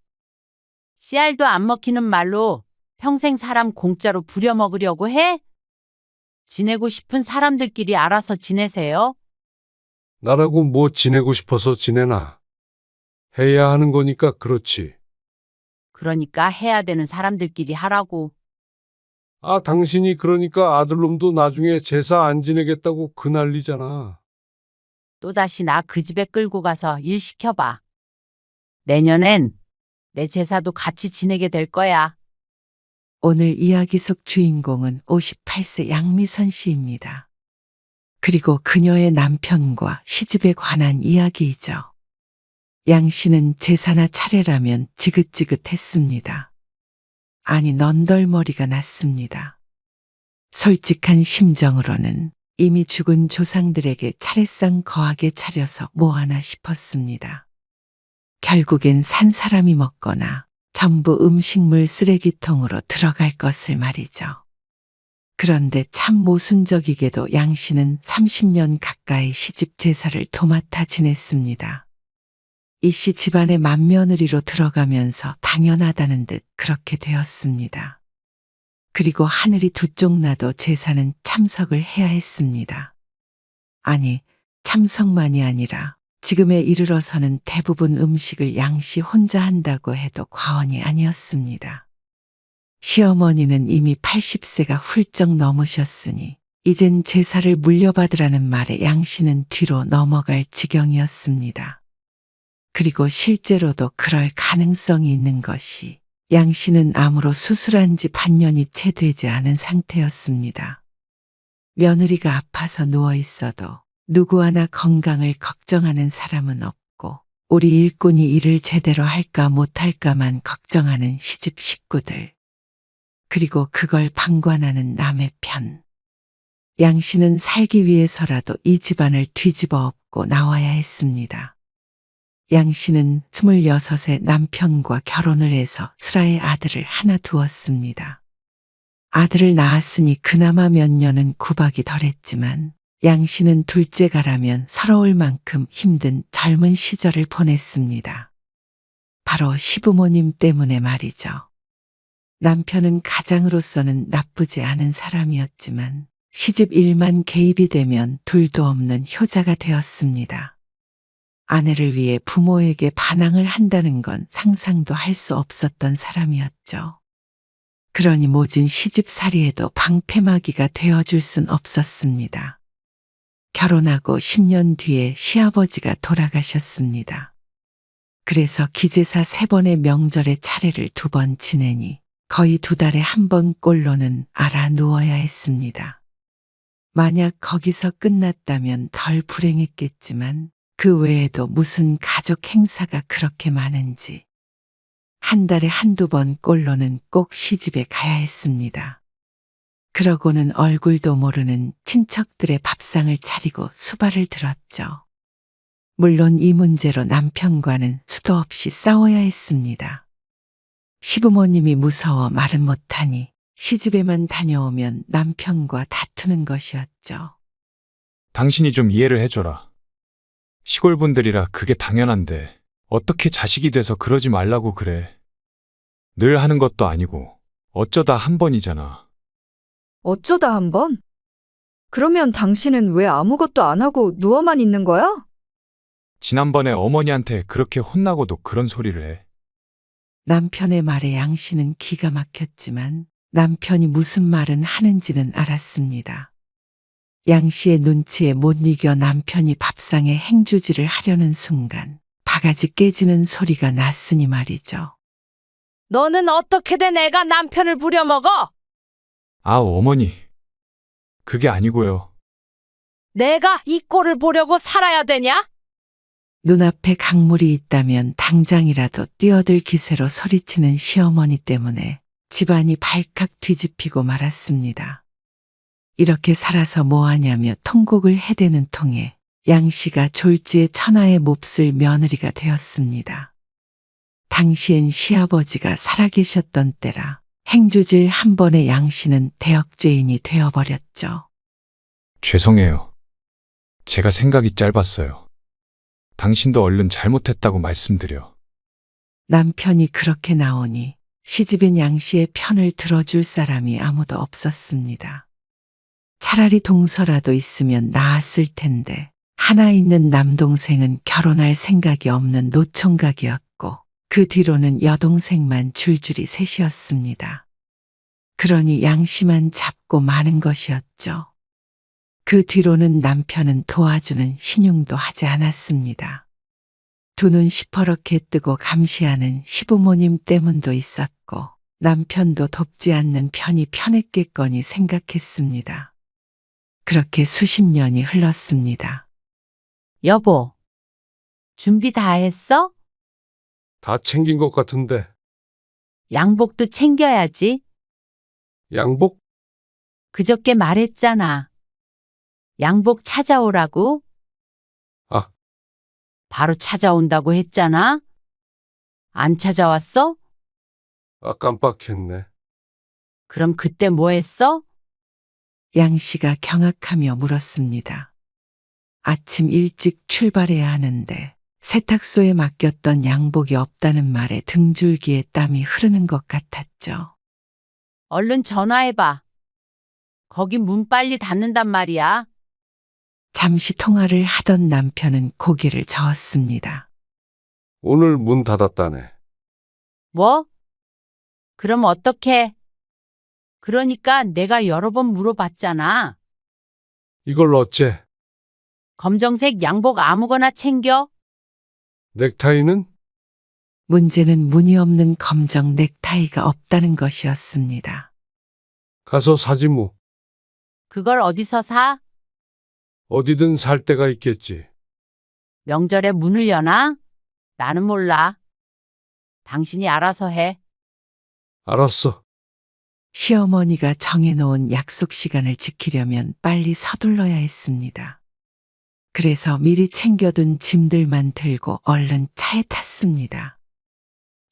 씨알도 안 먹히는 말로 평생 사람 공짜로 부려먹으려고 해? 지내고 싶은 사람들끼리 알아서 지내세요. 나라고 뭐 지내고 싶어서 지내나. 해야 하는 거니까 그렇지. 그러니까 해야 되는 사람들끼리 하라고. 아, 당신이 그러니까 아들놈도 나중에 제사 안 지내겠다고 그 난리잖아. 또다시 나 그 집에 끌고 가서 일 시켜봐. 내년엔 내 제사도 같이 지내게 될 거야. 오늘 이야기 속 주인공은 58세 양미선 씨입니다. 그리고 그녀의 남편과 시집에 관한 이야기이죠. 양 씨는 제사나 차례라면 지긋지긋했습니다. 아니 넌덜머리가 났습니다. 솔직한 심정으로는 이미 죽은 조상들에게 차례상 거하게 차려서 뭐하나 싶었습니다. 결국엔 산 사람이 먹거나 전부 음식물 쓰레기통으로 들어갈 것을 말이죠. 그런데 참 모순적이게도 양 씨는 30년 가까이 시집 제사를 도맡아 지냈습니다. 이 씨 집안의 맏며느리로 들어가면서 당연하다는 듯 그렇게 되었습니다. 그리고 하늘이 두 쪽 나도 제사는 참석을 해야 했습니다. 아니, 참석만이 아니라 지금에 이르러서는 대부분 음식을 양 씨 혼자 한다고 해도 과언이 아니었습니다. 시어머니는 이미 80세가 훌쩍 넘으셨으니 이젠 제사를 물려받으라는 말에 양 씨는 뒤로 넘어갈 지경이었습니다. 그리고 실제로도 그럴 가능성이 있는 것이 양 씨는 암으로 수술한 지 반년이 채 되지 않은 상태였습니다. 며느리가 아파서 누워 있어도 누구 하나 건강을 걱정하는 사람은 없고 우리 일꾼이 일을 제대로 할까 못할까만 걱정하는 시집 식구들. 그리고 그걸 방관하는 남의 편. 양 씨는 살기 위해서라도 이 집안을 뒤집어 엎고 나와야 했습니다. 양 씨는 26세 남편과 결혼을 해서 슬아의 아들을 하나 두었습니다. 아들을 낳았으니 그나마 몇 년은 구박이 덜했지만 양 씨는 둘째가라면 서러울 만큼 힘든 젊은 시절을 보냈습니다. 바로 시부모님 때문에 말이죠. 남편은 가장으로서는 나쁘지 않은 사람이었지만 시집 일만 개입이 되면 둘도 없는 효자가 되었습니다. 아내를 위해 부모에게 반항을 한다는 건 상상도 할 수 없었던 사람이었죠. 그러니 모진 시집살이에도 방패막이가 되어줄 순 없었습니다. 결혼하고 10년 뒤에 시아버지가 돌아가셨습니다. 그래서 기제사 3번의 명절에 차례를 2번 지내니 거의 2달에 1번 꼴로는 알아 누워야 했습니다. 만약 거기서 끝났다면 덜 불행했겠지만 그 외에도 무슨 가족 행사가 그렇게 많은지 한 달에 1~2번 꼴로는 꼭 시집에 가야 했습니다. 그러고는 얼굴도 모르는 친척들의 밥상을 차리고 수발을 들었죠. 물론 이 문제로 남편과는 수도 없이 싸워야 했습니다. 시부모님이 무서워 말은 못하니 시집에만 다녀오면 남편과 다투는 것이었죠. 당신이 좀 이해를 해줘라. 시골 분들이라 그게 당연한데 어떻게 자식이 돼서 그러지 말라고 그래. 늘 하는 것도 아니고 어쩌다 한 번이잖아. 어쩌다 한 번? 그러면 당신은 왜 아무것도 안 하고 누워만 있는 거야? 지난번에 어머니한테 그렇게 혼나고도 그런 소리를 해. 남편의 말에 양 씨는 기가 막혔지만 남편이 무슨 말은 하는지는 알았습니다. 양 씨의 눈치에 못 이겨 남편이 밥상에 행주질을 하려는 순간 바가지 깨지는 소리가 났으니 말이죠. 너는 어떻게든 애가 남편을 부려먹어? 아, 어머니. 그게 아니고요. 내가 이 꼴을 보려고 살아야 되냐? 눈앞에 강물이 있다면 당장이라도 뛰어들 기세로 소리치는 시어머니 때문에 집안이 발칵 뒤집히고 말았습니다. 이렇게 살아서 뭐하냐며 통곡을 해대는 통에 양 씨가 졸지에 천하의 몹쓸 며느리가 되었습니다. 당시엔 시아버지가 살아계셨던 때라 행주질 한 번에 양 씨는 대역죄인이 되어버렸죠. 죄송해요. 제가 생각이 짧았어요. 당신도 얼른 잘못했다고 말씀드려. 남편이 그렇게 나오니 시집엔 양 씨의 편을 들어줄 사람이 아무도 없었습니다. 차라리 동서라도 있으면 나았을 텐데 하나 있는 남동생은 결혼할 생각이 없는 노총각이었고 그 뒤로는 여동생만 줄줄이 셋이었습니다. 그러니 양 씨만 잡고 마는 것이었죠. 그 뒤로는 남편은 도와주는 신용도 하지 않았습니다. 두 눈 시퍼렇게 뜨고 감시하는 시부모님 때문도 있었고 남편도 돕지 않는 편이 편했겠거니 생각했습니다. 그렇게 수십 년이 흘렀습니다. 여보, 준비 다 했어? 다 챙긴 것 같은데. 양복도 챙겨야지. 양복? 그저께 말했잖아. 양복 찾아오라고. 아. 바로 찾아온다고 했잖아. 안 찾아왔어? 아, 깜빡했네. 그럼 그때 뭐 했어? 양 씨가 경악하며 물었습니다. 아침 일찍 출발해야 하는데 세탁소에 맡겼던 양복이 없다는 말에 등줄기에 땀이 흐르는 것 같았죠. 얼른 전화해봐. 거기 문 빨리 닫는단 말이야. 잠시 통화를 하던 남편은 고개를 저었습니다. 오늘 문 닫았다네. 뭐? 그럼 어떡해? 그러니까 내가 여러 번 물어봤잖아. 이걸 어째? 검정색 양복 아무거나 챙겨? 넥타이는? 문제는 무늬 없는 검정 넥타이가 없다는 것이었습니다. 가서 사지 뭐. 그걸 어디서 사? 어디든 살 데가 있겠지. 명절에 문을 여나? 나는 몰라. 당신이 알아서 해. 알았어. 시어머니가 정해놓은 약속 시간을 지키려면 빨리 서둘러야 했습니다. 그래서 미리 챙겨둔 짐들만 들고 얼른 차에 탔습니다.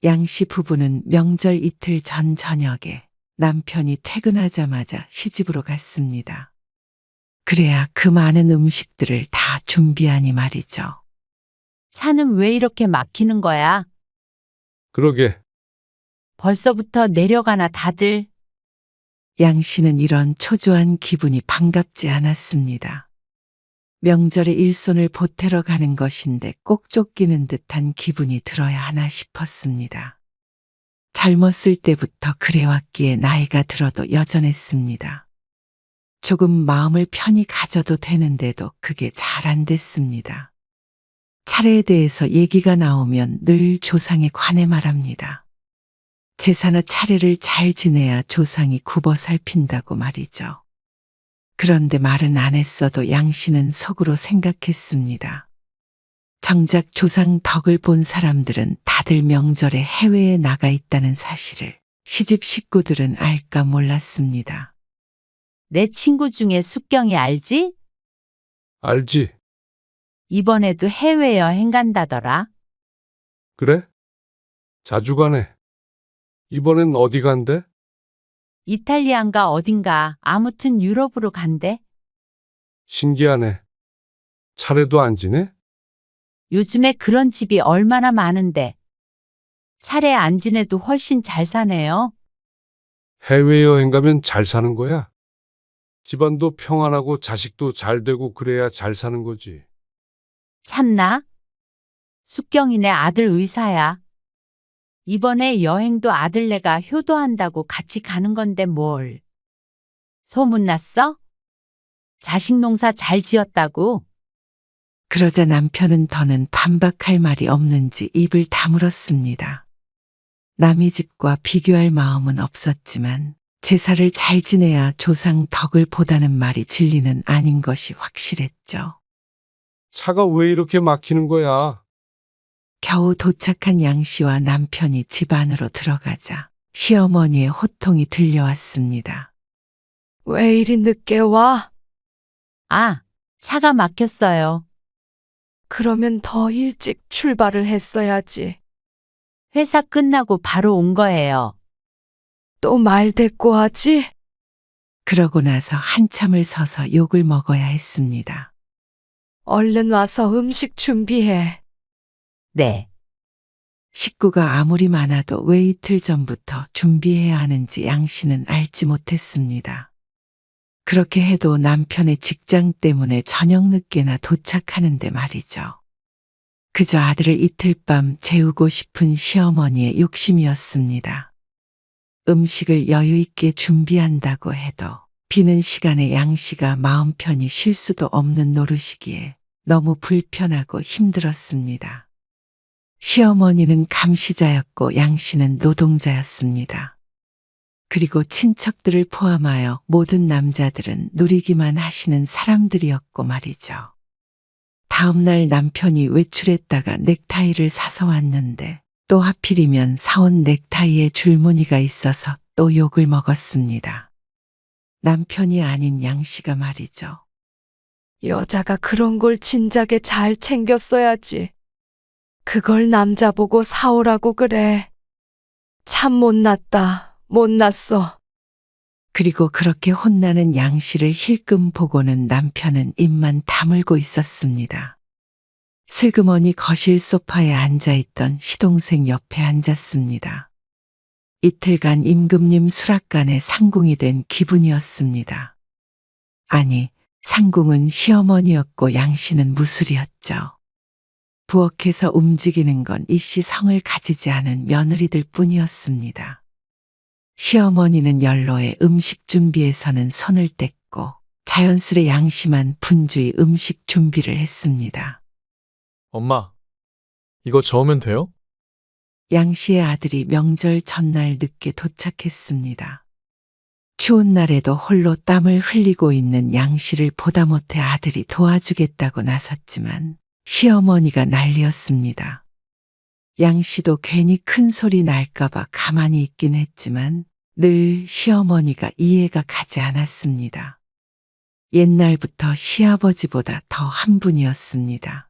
양씨 부부는 명절 이틀 전 저녁에 남편이 퇴근하자마자 시집으로 갔습니다. 그래야 그 많은 음식들을 다 준비하니 말이죠. 차는 왜 이렇게 막히는 거야? 그러게. 벌써부터 내려가나 다들. 양 씨는 이런 초조한 기분이 반갑지 않았습니다. 명절에 일손을 보태러 가는 것인데 꼭 쫓기는 듯한 기분이 들어야 하나 싶었습니다. 젊었을 때부터 그래왔기에 나이가 들어도 여전했습니다. 조금 마음을 편히 가져도 되는데도 그게 잘 안 됐습니다. 차례에 대해서 얘기가 나오면 늘 조상에 관해 말합니다. 제사나 차례를 잘 지내야 조상이 굽어 살핀다고 말이죠. 그런데 말은 안 했어도 양 씨는 속으로 생각했습니다. 정작 조상 덕을 본 사람들은 다들 명절에 해외에 나가 있다는 사실을 시집 식구들은 알까 몰랐습니다. 내 친구 중에 숙경이 알지? 알지? 이번에도 해외여행 간다더라. 그래? 자주 가네. 이번엔 어디 간대? 이탈리아인가 어딘가 아무튼 유럽으로 간대. 신기하네. 차례도 안 지내? 요즘에 그런 집이 얼마나 많은데. 차례 안 지내도 훨씬 잘 사네요. 해외여행 가면 잘 사는 거야? 집안도 평안하고 자식도 잘 되고 그래야 잘 사는 거지. 참나? 숙경이네 아들 의사야. 이번에 여행도 아들네가 효도한다고 같이 가는 건데 뭘. 소문났어? 자식 농사 잘 지었다고? 그러자 남편은 더는 반박할 말이 없는지 입을 다물었습니다. 남의 집과 비교할 마음은 없었지만 제사를 잘 지내야 조상 덕을 보다는 말이 진리는 아닌 것이 확실했죠. 차가 왜 이렇게 막히는 거야? 겨우 도착한 양 씨와 남편이 집 안으로 들어가자 시어머니의 호통이 들려왔습니다. 왜 이리 늦게 와? 아, 차가 막혔어요. 그러면 더 일찍 출발을 했어야지. 회사 끝나고 바로 온 거예요. 또 말대꾸하지? 그러고 나서 한참을 서서 욕을 먹어야 했습니다. 얼른 와서 음식 준비해. 네. 식구가 아무리 많아도 왜 이틀 전부터 준비해야 하는지 양 씨는 알지 못했습니다. 그렇게 해도 남편의 직장 때문에 저녁 늦게나 도착하는데 말이죠. 그저 아들을 이틀 밤 재우고 싶은 시어머니의 욕심이었습니다. 음식을 여유 있게 준비한다고 해도 비는 시간에 양 씨가 마음 편히 쉴 수도 없는 노릇이기에 너무 불편하고 힘들었습니다. 시어머니는 감시자였고 양 씨는 노동자였습니다. 그리고 친척들을 포함하여 모든 남자들은 누리기만 하시는 사람들이었고 말이죠. 다음 날 남편이 외출했다가 넥타이를 사서 왔는데 또 하필이면 사온 넥타이에 줄무늬가 있어서 또 욕을 먹었습니다. 남편이 아닌 양 씨가 말이죠. 여자가 그런 걸 진작에 잘 챙겼어야지. 그걸 남자 보고 사오라고 그래. 참 못났다. 못났어. 그리고 그렇게 혼나는 양 씨를 힐끔 보고는 남편은 입만 다물고 있었습니다. 슬그머니 거실 소파에 앉아있던 시동생 옆에 앉았습니다. 이틀간 임금님 수락관에 상궁이 된 기분이었습니다. 아니, 상궁은 시어머니였고 양 씨는 무술이었죠. 부엌에서 움직이는 건 이씨 성을 가지지 않은 며느리들 뿐이었습니다. 시어머니는 연로에 음식 준비에서는 손을 뗐고 자연스레 양 씨만 분주히 음식 준비를 했습니다. 엄마, 이거 저으면 돼요? 양 씨의 아들이 명절 전날 늦게 도착했습니다. 추운 날에도 홀로 땀을 흘리고 있는 양 씨를 보다 못해 아들이 도와주겠다고 나섰지만 시어머니가 난리였습니다. 양 씨도 괜히 큰 소리 날까봐 가만히 있긴 했지만 늘 시어머니가 이해가 가지 않았습니다. 옛날부터 시아버지보다 더 한 분이었습니다.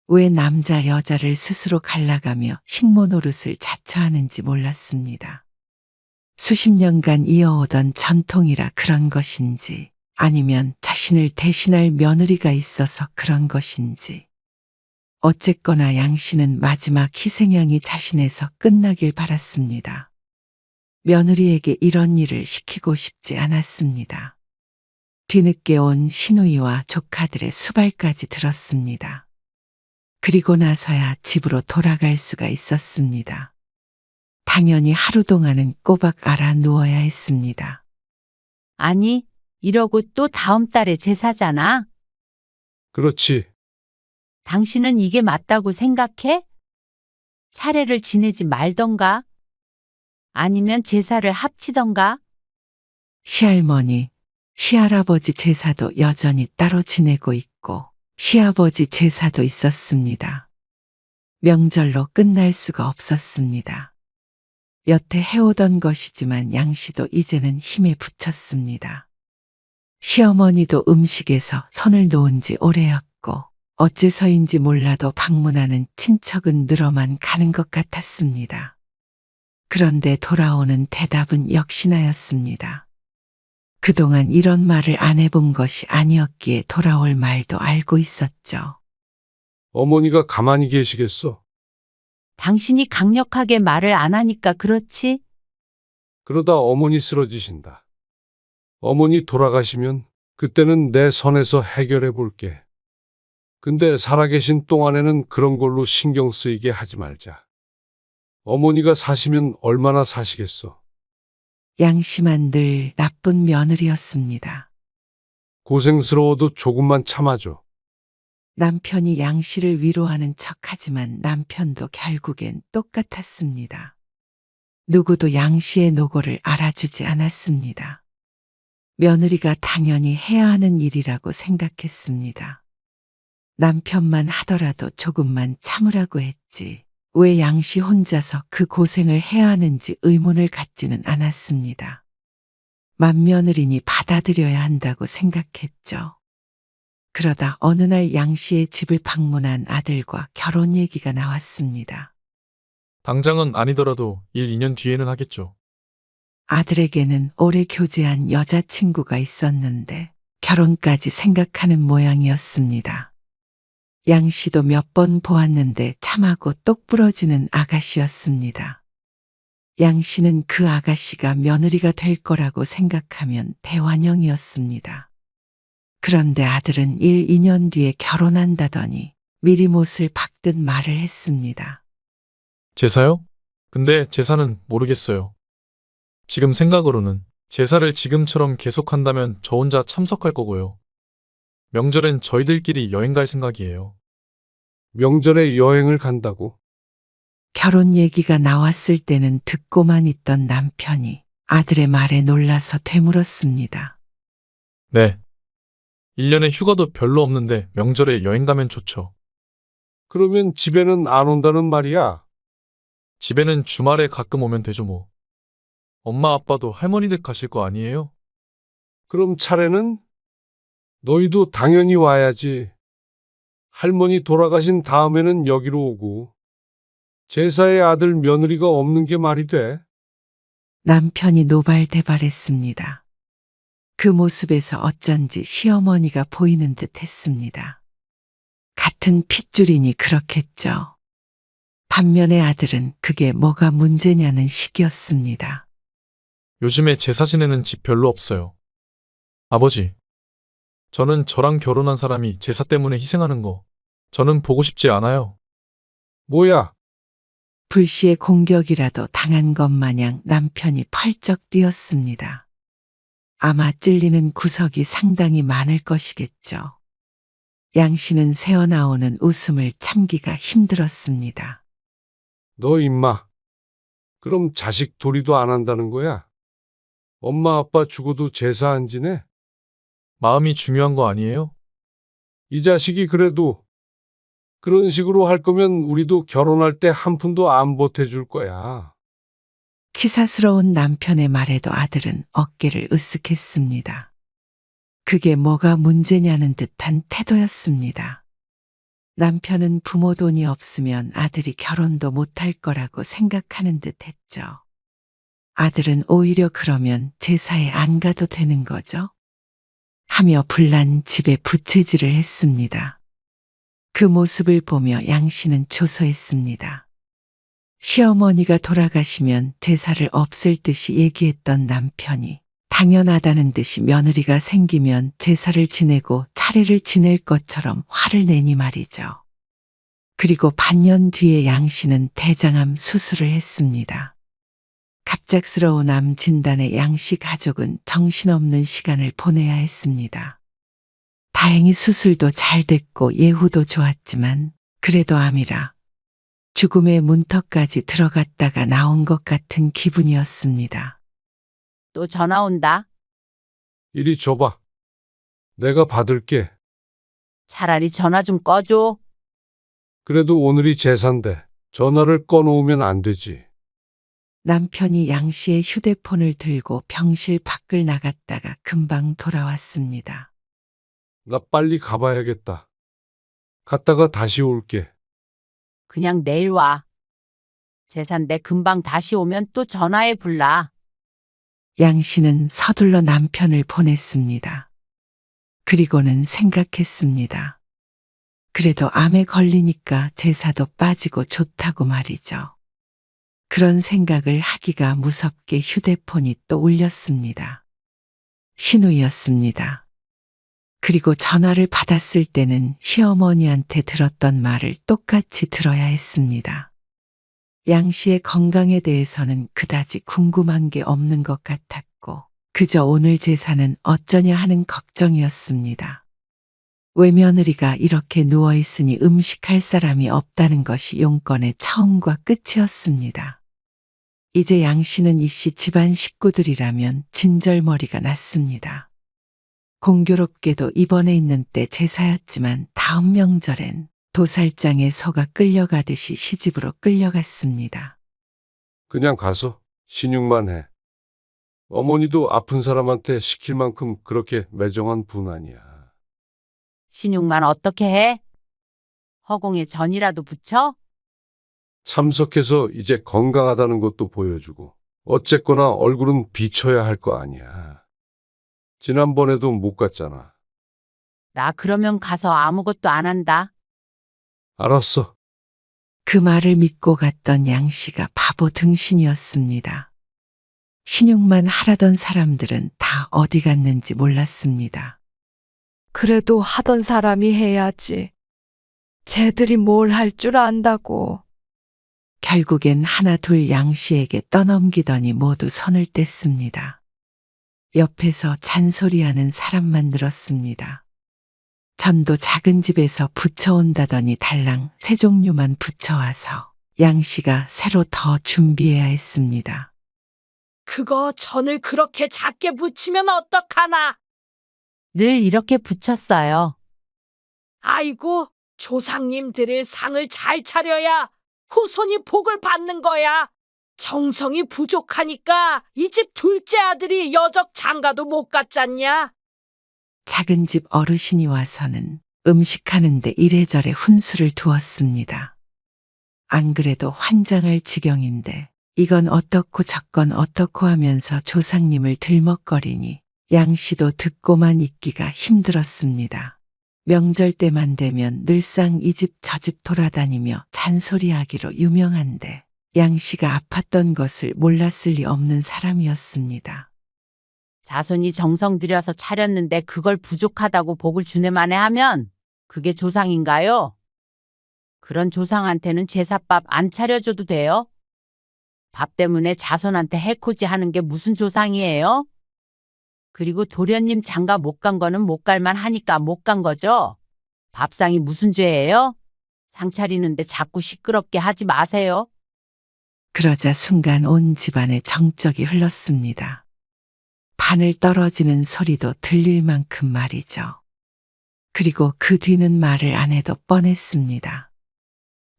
왜 남자 여자를 스스로 갈라가며 식모 노릇을 자처하는지 몰랐습니다. 수십 년간 이어오던 전통이라 그런 것인지 아니면 자신을 대신할 며느리가 있어서 그런 것인지 어쨌거나 양 씨는 마지막 희생양이 자신에서 끝나길 바랐습니다. 며느리에게 이런 일을 시키고 싶지 않았습니다. 뒤늦게 온 시누이와 조카들의 수발까지 들었습니다. 그리고 나서야 집으로 돌아갈 수가 있었습니다. 당연히 하루 동안은 꼬박 알아 누워야 했습니다. 아니, 이러고 또 다음 달에 제사잖아. 그렇지. 당신은 이게 맞다고 생각해? 차례를 지내지 말던가? 아니면 제사를 합치던가? 시할머니, 시할아버지 제사도 여전히 따로 지내고 있고 시아버지 제사도 있었습니다. 명절로 끝날 수가 없었습니다. 여태 해오던 것이지만 양 씨도 이제는 힘에 부쳤습니다. 시어머니도 음식에서 손을 놓은 지 오래였고 어째서인지 몰라도 방문하는 친척은 늘어만 가는 것 같았습니다. 그런데 돌아오는 대답은 역시나였습니다. 그동안 이런 말을 안 해본 것이 아니었기에 돌아올 말도 알고 있었죠. 어머니가 가만히 계시겠어? 당신이 강력하게 말을 안 하니까 그렇지? 그러다 어머니 쓰러지신다. 어머니 돌아가시면 그때는 내 선에서 해결해 볼게. 근데 살아계신 동안에는 그런 걸로 신경 쓰이게 하지 말자. 어머니가 사시면 얼마나 사시겠어? 양 씨만 늘 나쁜 며느리였습니다. 고생스러워도 조금만 참아줘. 남편이 양 씨를 위로하는 척하지만 남편도 결국엔 똑같았습니다. 누구도 양 씨의 노고를 알아주지 않았습니다. 며느리가 당연히 해야 하는 일이라고 생각했습니다. 남편만 하더라도 조금만 참으라고 했지. 왜 양 씨 혼자서 그 고생을 해야 하는지 의문을 갖지는 않았습니다. 맏며느리니 받아들여야 한다고 생각했죠. 그러다 어느 날 양 씨의 집을 방문한 아들과 결혼 얘기가 나왔습니다. 당장은 아니더라도 1, 2년 뒤에는 하겠죠. 아들에게는 오래 교제한 여자친구가 있었는데 결혼까지 생각하는 모양이었습니다. 양 씨도 몇 번 보았는데 참하고 똑부러지는 아가씨였습니다. 양 씨는 그 아가씨가 며느리가 될 거라고 생각하면 대환영이었습니다. 그런데 아들은 1, 2년 뒤에 결혼한다더니 미리 못을 박듯 말을 했습니다. 제사요? 근데 제사는 모르겠어요. 지금 생각으로는 제사를 지금처럼 계속한다면 저 혼자 참석할 거고요. 명절엔 저희들끼리 여행 갈 생각이에요. 명절에 여행을 간다고? 결혼 얘기가 나왔을 때는 듣고만 있던 남편이 아들의 말에 놀라서 되물었습니다. 네. 1년에 휴가도 별로 없는데 명절에 여행 가면 좋죠. 그러면 집에는 안 온다는 말이야? 집에는 주말에 가끔 오면 되죠 뭐. 엄마 아빠도 할머니 댁 가실 거 아니에요? 그럼 차례는? 너희도 당연히 와야지. 할머니 돌아가신 다음에는 여기로 오고. 제사의 아들 며느리가 없는 게 말이 돼? 남편이 노발대발했습니다. 그 모습에서 어쩐지 시어머니가 보이는 듯 했습니다. 같은 핏줄이니 그렇겠죠. 반면에 아들은 그게 뭐가 문제냐는 식이었습니다. 요즘에 제사 지내는 집 별로 없어요. 아버지, 저는 저랑 결혼한 사람이 제사 때문에 희생하는 거, 저는 보고 싶지 않아요. 뭐야? 불시의 공격이라도 당한 것 마냥 남편이 펄쩍 뛰었습니다. 아마 찔리는 구석이 상당히 많을 것이겠죠. 양 씨는 새어나오는 웃음을 참기가 힘들었습니다. 너 임마. 그럼 자식 도리도 안 한다는 거야? 엄마 아빠 죽어도 제사 안 지내? 마음이 중요한 거 아니에요? 이 자식이 그래도 그런 식으로 할 거면 우리도 결혼할 때 한 푼도 안 보태줄 거야. 치사스러운 남편의 말에도 아들은 어깨를 으쓱했습니다. 그게 뭐가 문제냐는 듯한 태도였습니다. 남편은 부모 돈이 없으면 아들이 결혼도 못할 거라고 생각하는 듯 했죠. 아들은 오히려 그러면 제사에 안 가도 되는 거죠? 하며 불난 집에 부채질을 했습니다. 그 모습을 보며 양 씨는 조소했습니다. 시어머니가 돌아가시면 제사를 없앨 듯이 얘기했던 남편이 당연하다는 듯이 며느리가 생기면 제사를 지내고 차례를 지낼 것처럼 화를 내니 말이죠. 그리고 반년 뒤에 양 씨는 대장암 수술을 했습니다. 갑작스러운 암 진단에 양 씨 가족은 정신없는 시간을 보내야 했습니다. 다행히 수술도 잘 됐고 예후도 좋았지만 그래도 암이라 죽음의 문턱까지 들어갔다가 나온 것 같은 기분이었습니다. 또 전화 온다. 이리 줘봐. 내가 받을게. 차라리 전화 좀 꺼줘. 그래도 오늘이 제사인데 전화를 꺼놓으면 안 되지. 남편이 양 씨의 휴대폰을 들고 병실 밖을 나갔다가 금방 돌아왔습니다. 나 빨리 가봐야겠다. 갔다가 다시 올게. 그냥 내일 와. 재산대 금방 다시 오면 또 전화해 불라. 양 씨는 서둘러 남편을 보냈습니다. 그리고는 생각했습니다. 그래도 암에 걸리니까 제사도 빠지고 좋다고 말이죠. 그런 생각을 하기가 무섭게 휴대폰이 또 울렸습니다. 신우이였습니다. 그리고 전화를 받았을 때는 시어머니한테 들었던 말을 똑같이 들어야 했습니다. 양 씨의 건강에 대해서는 그다지 궁금한 게 없는 것 같았고 그저 오늘 제사는 어쩌냐 하는 걱정이었습니다. 외며느리가 이렇게 누워있으니 음식할 사람이 없다는 것이 용건의 처음과 끝이었습니다. 이제 양 씨는 이씨 집안 식구들이라면 진절머리가 났습니다. 공교롭게도 이번에 있는 때 제사였지만 다음 명절엔 도살장에 소가 끌려가듯이 시집으로 끌려갔습니다. 그냥 가서 신용만 해. 어머니도 아픈 사람한테 시킬 만큼 그렇게 매정한 분 아니야. 신용만 어떻게 해? 허공에 전이라도 붙여? 참석해서 이제 건강하다는 것도 보여주고 어쨌거나 얼굴은 비춰야 할 거 아니야. 지난번에도 못 갔잖아. 나 그러면 가서 아무것도 안 한다. 알았어. 그 말을 믿고 갔던 양 씨가 바보 등신이었습니다. 신용만 하라던 사람들은 다 어디 갔는지 몰랐습니다. 그래도 하던 사람이 해야지. 쟤들이 뭘 할 줄 안다고. 결국엔 하나 둘 양 씨에게 떠넘기더니 모두 손을 뗐습니다. 옆에서 잔소리하는 사람만 늘었습니다. 전도 작은 집에서 붙여온다더니 달랑 세 종류만 붙여와서 양 씨가 새로 더 준비해야 했습니다. 그거 전을 그렇게 작게 붙이면 어떡하나? 늘 이렇게 붙였어요. 아이고, 조상님들의 상을 잘 차려야 후손이 복을 받는 거야. 정성이 부족하니까 이 집 둘째 아들이 여적 장가도 못 갔잖냐? 작은 집 어르신이 와서는 음식하는데 이래저래 훈수를 두었습니다. 안 그래도 환장할 지경인데 이건 어떻고 저건 어떻고 하면서 조상님을 들먹거리니 양 씨도 듣고만 있기가 힘들었습니다. 명절 때만 되면 늘상 이 집 저 집 돌아다니며 잔소리하기로 유명한데 양 씨가 아팠던 것을 몰랐을 리 없는 사람이었습니다. 자손이 정성 들여서 차렸는데 그걸 부족하다고 복을 주네만에 하면 그게 조상인가요? 그런 조상한테는 제사밥 안 차려줘도 돼요? 밥 때문에 자손한테 해코지 하는 게 무슨 조상이에요? 그리고 도련님 장가 못 간 거는 못 갈만 하니까 못 간 거죠? 밥상이 무슨 죄예요? 상 차리는데 자꾸 시끄럽게 하지 마세요. 그러자 순간 온 집안에 정적이 흘렀습니다. 바늘 떨어지는 소리도 들릴 만큼 말이죠. 그리고 그 뒤는 말을 안 해도 뻔했습니다.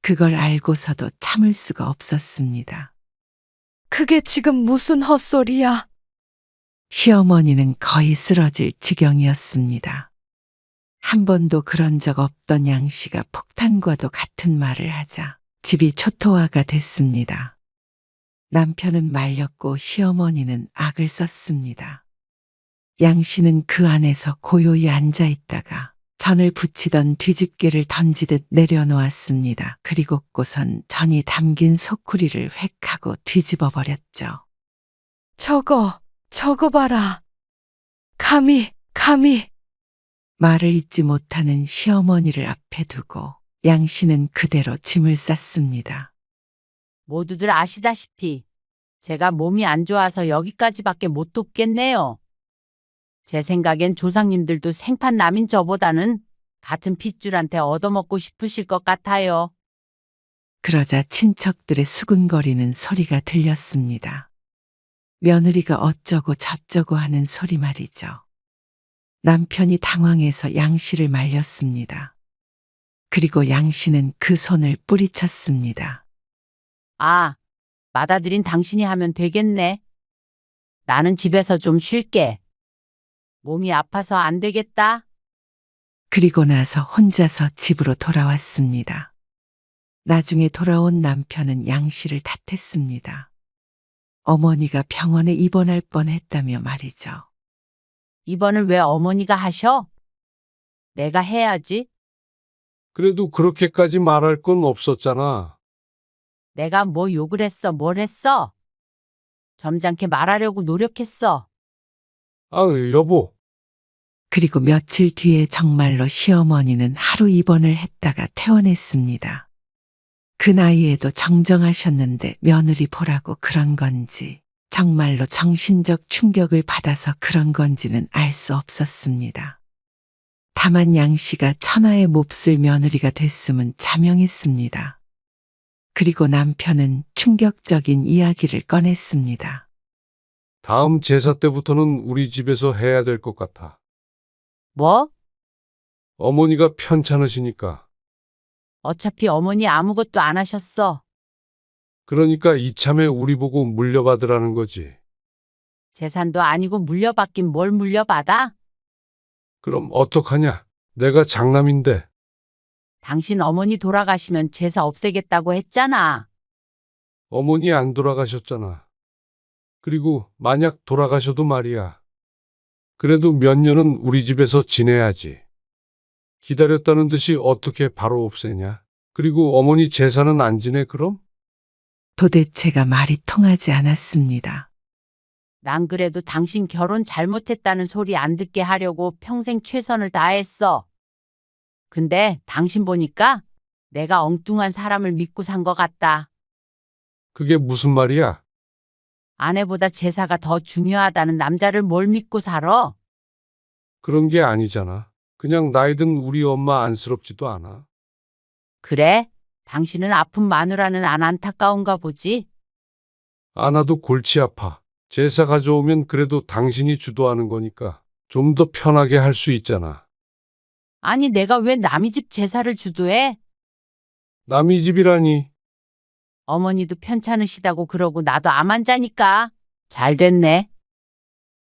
그걸 알고서도 참을 수가 없었습니다. 그게 지금 무슨 헛소리야? 시어머니는 거의 쓰러질 지경이었습니다. 한 번도 그런 적 없던 양 씨가 폭탄과도 같은 말을 하자 집이 초토화가 됐습니다. 남편은 말렸고 시어머니는 악을 썼습니다. 양 씨는 그 안에서 고요히 앉아 있다가 전을 붙이던 뒤집개를 던지듯 내려놓았습니다. 그리고고선 전이 담긴 소쿠리를 획 하고 뒤집어 버렸죠. 저거 봐라. 감히. 말을 잇지 못하는 시어머니를 앞에 두고 양 씨는 그대로 짐을 쌌습니다. 모두들 아시다시피 제가 몸이 안 좋아서 여기까지밖에 못 돕겠네요. 제 생각엔 조상님들도 생판 남인 저보다는 같은 핏줄한테 얻어먹고 싶으실 것 같아요. 그러자 친척들의 수근거리는 소리가 들렸습니다. 며느리가 어쩌고 저쩌고 하는 소리 말이죠. 남편이 당황해서 양 씨를 말렸습니다. 그리고 양 씨는 그 손을 뿌리쳤습니다. 아, 맏아들인 당신이 하면 되겠네. 나는 집에서 좀 쉴게. 몸이 아파서 안 되겠다. 그리고 나서 혼자서 집으로 돌아왔습니다. 나중에 돌아온 남편은 양 씨를 탓했습니다. 어머니가 병원에 입원할 뻔했다며 말이죠. 입원을 왜 어머니가 하셔? 내가 해야지. 그래도 그렇게까지 말할 건 없었잖아. 내가 뭐 욕을 했어, 뭘 했어? 점잖게 말하려고 노력했어. 아, 여보. 그리고 며칠 뒤에 정말로 시어머니는 하루 입원을 했다가 퇴원했습니다. 그 나이에도 정정하셨는데 며느리 보라고 그런 건지 정말로 정신적 충격을 받아서 그런 건지는 알 수 없었습니다. 다만 양 씨가 천하의 몹쓸 며느리가 됐음은 자명했습니다. 그리고 남편은 충격적인 이야기를 꺼냈습니다. 다음 제사 때부터는 우리 집에서 해야 될 것 같아. 뭐? 어머니가 편찮으시니까. 어차피 어머니 아무것도 안 하셨어. 그러니까 이참에 우리 보고 물려받으라는 거지. 재산도 아니고 물려받긴 뭘 물려받아? 그럼 어떡하냐? 내가 장남인데. 당신 어머니 돌아가시면 제사 없애겠다고 했잖아. 어머니 안 돌아가셨잖아. 그리고 만약 돌아가셔도 말이야. 그래도 몇 년은 우리 집에서 지내야지. 기다렸다는 듯이 어떻게 바로 없애냐? 그리고 어머니 제사는 안 지내 그럼? 도대체가 말이 통하지 않았습니다. 난 그래도 당신 결혼 잘못했다는 소리 안 듣게 하려고 평생 최선을 다했어. 근데 당신 보니까 내가 엉뚱한 사람을 믿고 산 것 같다. 그게 무슨 말이야? 아내보다 제사가 더 중요하다는 남자를 뭘 믿고 살아? 그런 게 아니잖아. 그냥 나이 든 우리 엄마 안쓰럽지도 않아. 그래? 당신은 아픈 마누라는 안 안타까운가 보지? 안아도 골치 아파. 제사 가져오면 그래도 당신이 주도하는 거니까 좀 더 편하게 할 수 있잖아. 아니 내가 왜 남의 집 제사를 주도해? 남의 집이라니. 어머니도 편찮으시다고 그러고 나도 암 환자니까. 잘 됐네.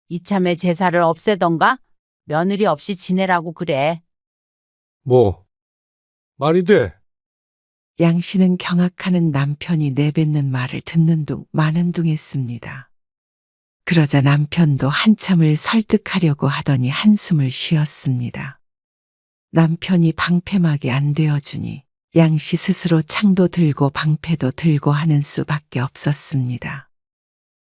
이참에 제사를 없애던가 며느리 없이 지내라고 그래. 뭐? 말이 돼. 양 씨는 경악하는 남편이 내뱉는 말을 듣는 둥 마는 둥 했습니다. 그러자 남편도 한참을 설득하려고 하더니 한숨을 쉬었습니다. 남편이 방패막이 안 되어주니 양 씨 스스로 창도 들고 방패도 들고 하는 수밖에 없었습니다.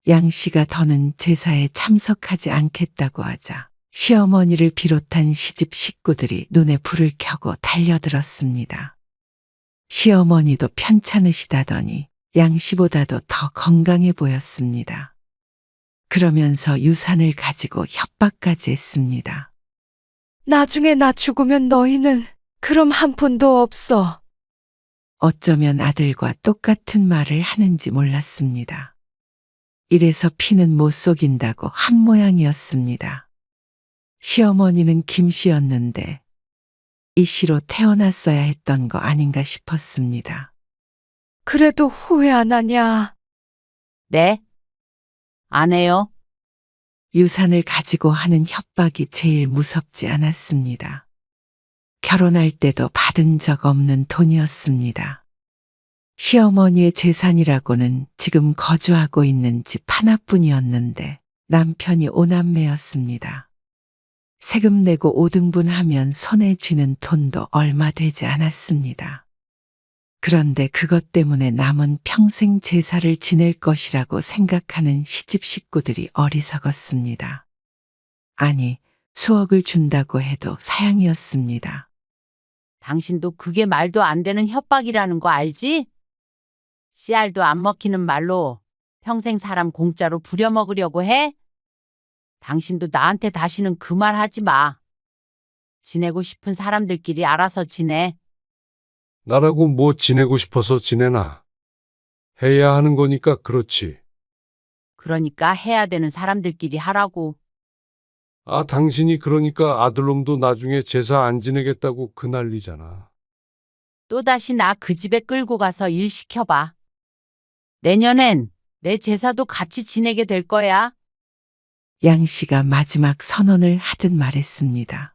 양 씨가 더는 제사에 참석하지 않겠다고 하자 시어머니를 비롯한 시집 식구들이 눈에 불을 켜고 달려들었습니다. 시어머니도 편찮으시다더니 양 씨보다도 더 건강해 보였습니다. 그러면서 유산을 가지고 협박까지 했습니다. 나중에 나 죽으면 너희는 그럼 한 푼도 없어. 어쩌면 아들과 똑같은 말을 하는지 몰랐습니다. 이래서 피는 못 속인다고 한 모양이었습니다. 시어머니는 김씨였는데 이 씨로 태어났어야 했던 거 아닌가 싶었습니다. 그래도 후회 안 하냐? 네? 안 해요. 유산을 가지고 하는 협박이 제일 무섭지 않았습니다. 결혼할 때도 받은 적 없는 돈이었습니다. 시어머니의 재산이라고는 지금 거주하고 있는 집 하나뿐이었는데 남편이 5남매였습니다. 세금 내고 5등분하면 손에 쥐는 돈도 얼마 되지 않았습니다. 그런데 그것 때문에 남은 평생 제사를 지낼 것이라고 생각하는 시집 식구들이 어리석었습니다. 아니, 수억을 준다고 해도 사양이었습니다. 당신도 그게 말도 안 되는 협박이라는 거 알지? 씨알도 안 먹히는 말로 평생 사람 공짜로 부려먹으려고 해? 당신도 나한테 다시는 그 말 하지 마. 지내고 싶은 사람들끼리 알아서 지내. 나라고 뭐 지내고 싶어서 지내나. 해야 하는 거니까 그렇지. 그러니까 해야 되는 사람들끼리 하라고. 아, 당신이 그러니까 아들놈도 나중에 제사 안 지내겠다고 그 난리잖아. 또다시 나 그 집에 끌고 가서 일 시켜봐. 내년엔 내 제사도 같이 지내게 될 거야. 양 씨가 마지막 선언을 하듯 말했습니다.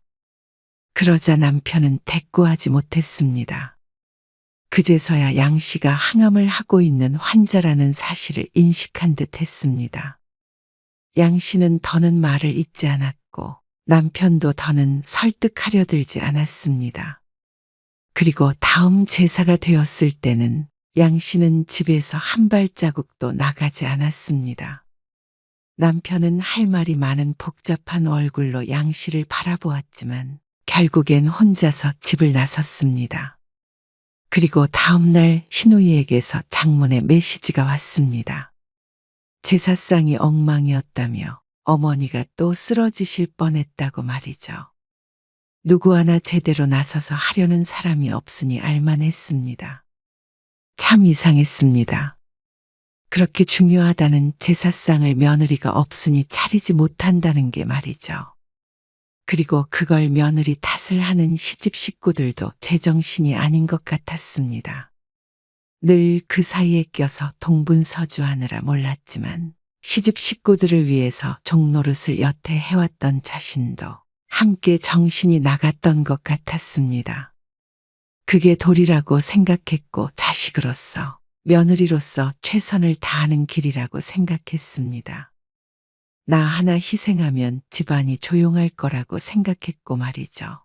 그러자 남편은 대꾸하지 못했습니다. 그제서야 양 씨가 항암을 하고 있는 환자라는 사실을 인식한 듯 했습니다. 양 씨는 더는 말을 잇지 않았고 남편도 더는 설득하려 들지 않았습니다. 그리고 다음 제사가 되었을 때는 양 씨는 집에서 한 발자국도 나가지 않았습니다. 남편은 할 말이 많은 복잡한 얼굴로 양 씨를 바라보았지만 결국엔 혼자서 집을 나섰습니다. 그리고 다음 날 시누이에게서 장문의 메시지가 왔습니다. 제사상이 엉망이었다며 어머니가 또 쓰러지실 뻔했다고 말이죠. 누구 하나 제대로 나서서 하려는 사람이 없으니 알만했습니다. 참 이상했습니다. 그렇게 중요하다는 제사상을 며느리가 없으니 차리지 못한다는 게 말이죠. 그리고 그걸 며느리 탓을 하는 시집 식구들도 제정신이 아닌 것 같았습니다. 늘 그 사이에 껴서 동분서주하느라 몰랐지만 시집 식구들을 위해서 종노릇을 여태 해왔던 자신도 함께 정신이 나갔던 것 같았습니다. 그게 도리라고 생각했고 자식으로서 며느리로서 최선을 다하는 길이라고 생각했습니다. 나 하나 희생하면 집안이 조용할 거라고 생각했고 말이죠.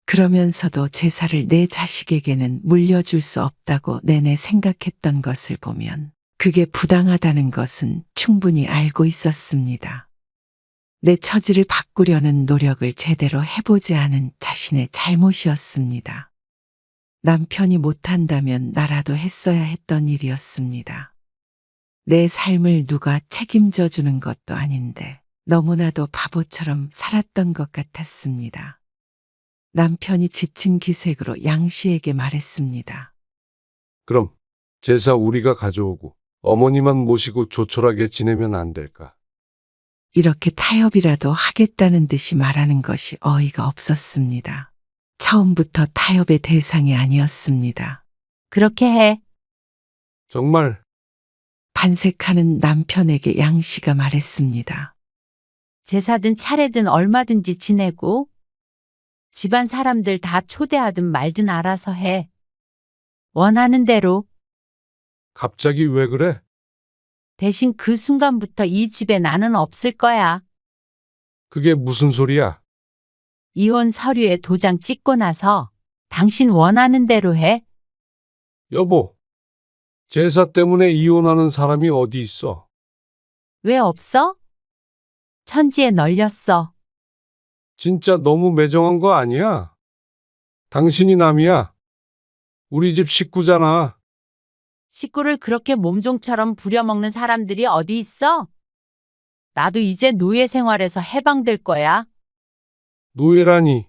그러면서도 제사를 내 자식에게는 물려줄 수 없다고 내내 생각했던 것을 보면 그게 부당하다는 것은 충분히 알고 있었습니다. 내 처지를 바꾸려는 노력을 제대로 해보지 않은 자신의 잘못이었습니다. 남편이 못한다면 나라도 했어야 했던 일이었습니다. 내 삶을 누가 책임져 주는 것도 아닌데 너무나도 바보처럼 살았던 것 같았습니다. 남편이 지친 기색으로 양 씨에게 말했습니다. 그럼 제사 우리가 가져오고 어머니만 모시고 조촐하게 지내면 안 될까? 이렇게 타협이라도 하겠다는 듯이 말하는 것이 어이가 없었습니다. 처음부터 타협의 대상이 아니었습니다. 그렇게 해. 정말 반색하는 남편에게 양 씨가 말했습니다. 제사든 차례든 얼마든지 지내고 집안 사람들 다 초대하든 말든 알아서 해. 원하는 대로. 갑자기 왜 그래? 대신 그 순간부터 이 집에 나는 없을 거야. 그게 무슨 소리야? 이혼 서류에 도장 찍고 나서 당신 원하는 대로 해. 여보, 제사 때문에 이혼하는 사람이 어디 있어? 왜 없어? 천지에 널렸어. 진짜 너무 매정한 거 아니야? 당신이 남이야. 우리 집 식구잖아. 식구를 그렇게 몸종처럼 부려먹는 사람들이 어디 있어? 나도 이제 노예 생활에서 해방될 거야. 노예라니.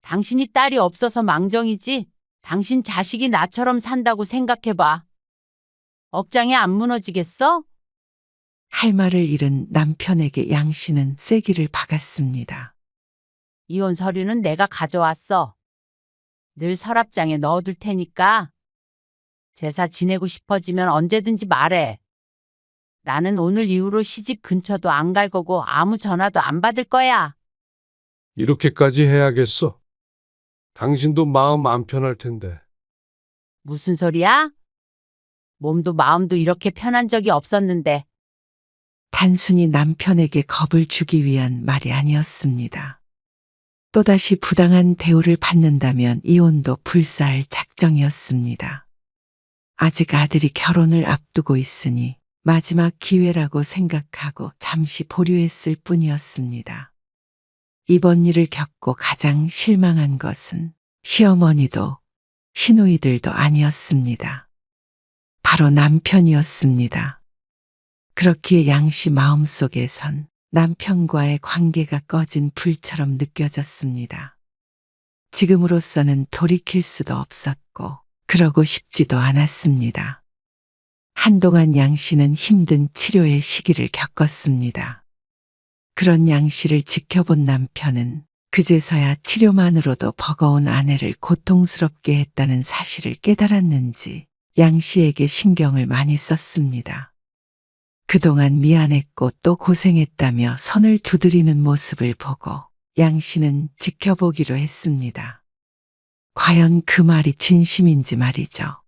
당신이 딸이 없어서 망정이지. 당신 자식이 나처럼 산다고 생각해봐. 억장이 안 무너지겠어? 할 말을 잃은 남편에게 양 씨는 쐐기를 박았습니다. 이혼 서류는 내가 가져왔어. 늘 서랍장에 넣어둘 테니까 제사 지내고 싶어지면 언제든지 말해. 나는 오늘 이후로 시집 근처도 안 갈 거고 아무 전화도 안 받을 거야. 이렇게까지 해야겠어? 당신도 마음 안 편할 텐데. 무슨 소리야? 몸도 마음도 이렇게 편한 적이 없었는데. 단순히 남편에게 겁을 주기 위한 말이 아니었습니다. 또다시 부당한 대우를 받는다면 이혼도 불사할 작정이었습니다. 아직 아들이 결혼을 앞두고 있으니 마지막 기회라고 생각하고 잠시 보류했을 뿐이었습니다. 이번 일을 겪고 가장 실망한 것은 시어머니도 시누이들도 아니었습니다. 바로 남편이었습니다. 그렇기에 양 씨 마음속에선 남편과의 관계가 꺼진 불처럼 느껴졌습니다. 지금으로서는 돌이킬 수도 없었고 그러고 싶지도 않았습니다. 한동안 양 씨는 힘든 치료의 시기를 겪었습니다. 그런 양 씨를 지켜본 남편은 그제서야 치료만으로도 버거운 아내를 고통스럽게 했다는 사실을 깨달았는지 양 씨에게 신경을 많이 썼습니다. 그동안 미안했고 또 고생했다며 손을 두드리는 모습을 보고 양 씨는 지켜보기로 했습니다. 과연 그 말이 진심인지 말이죠.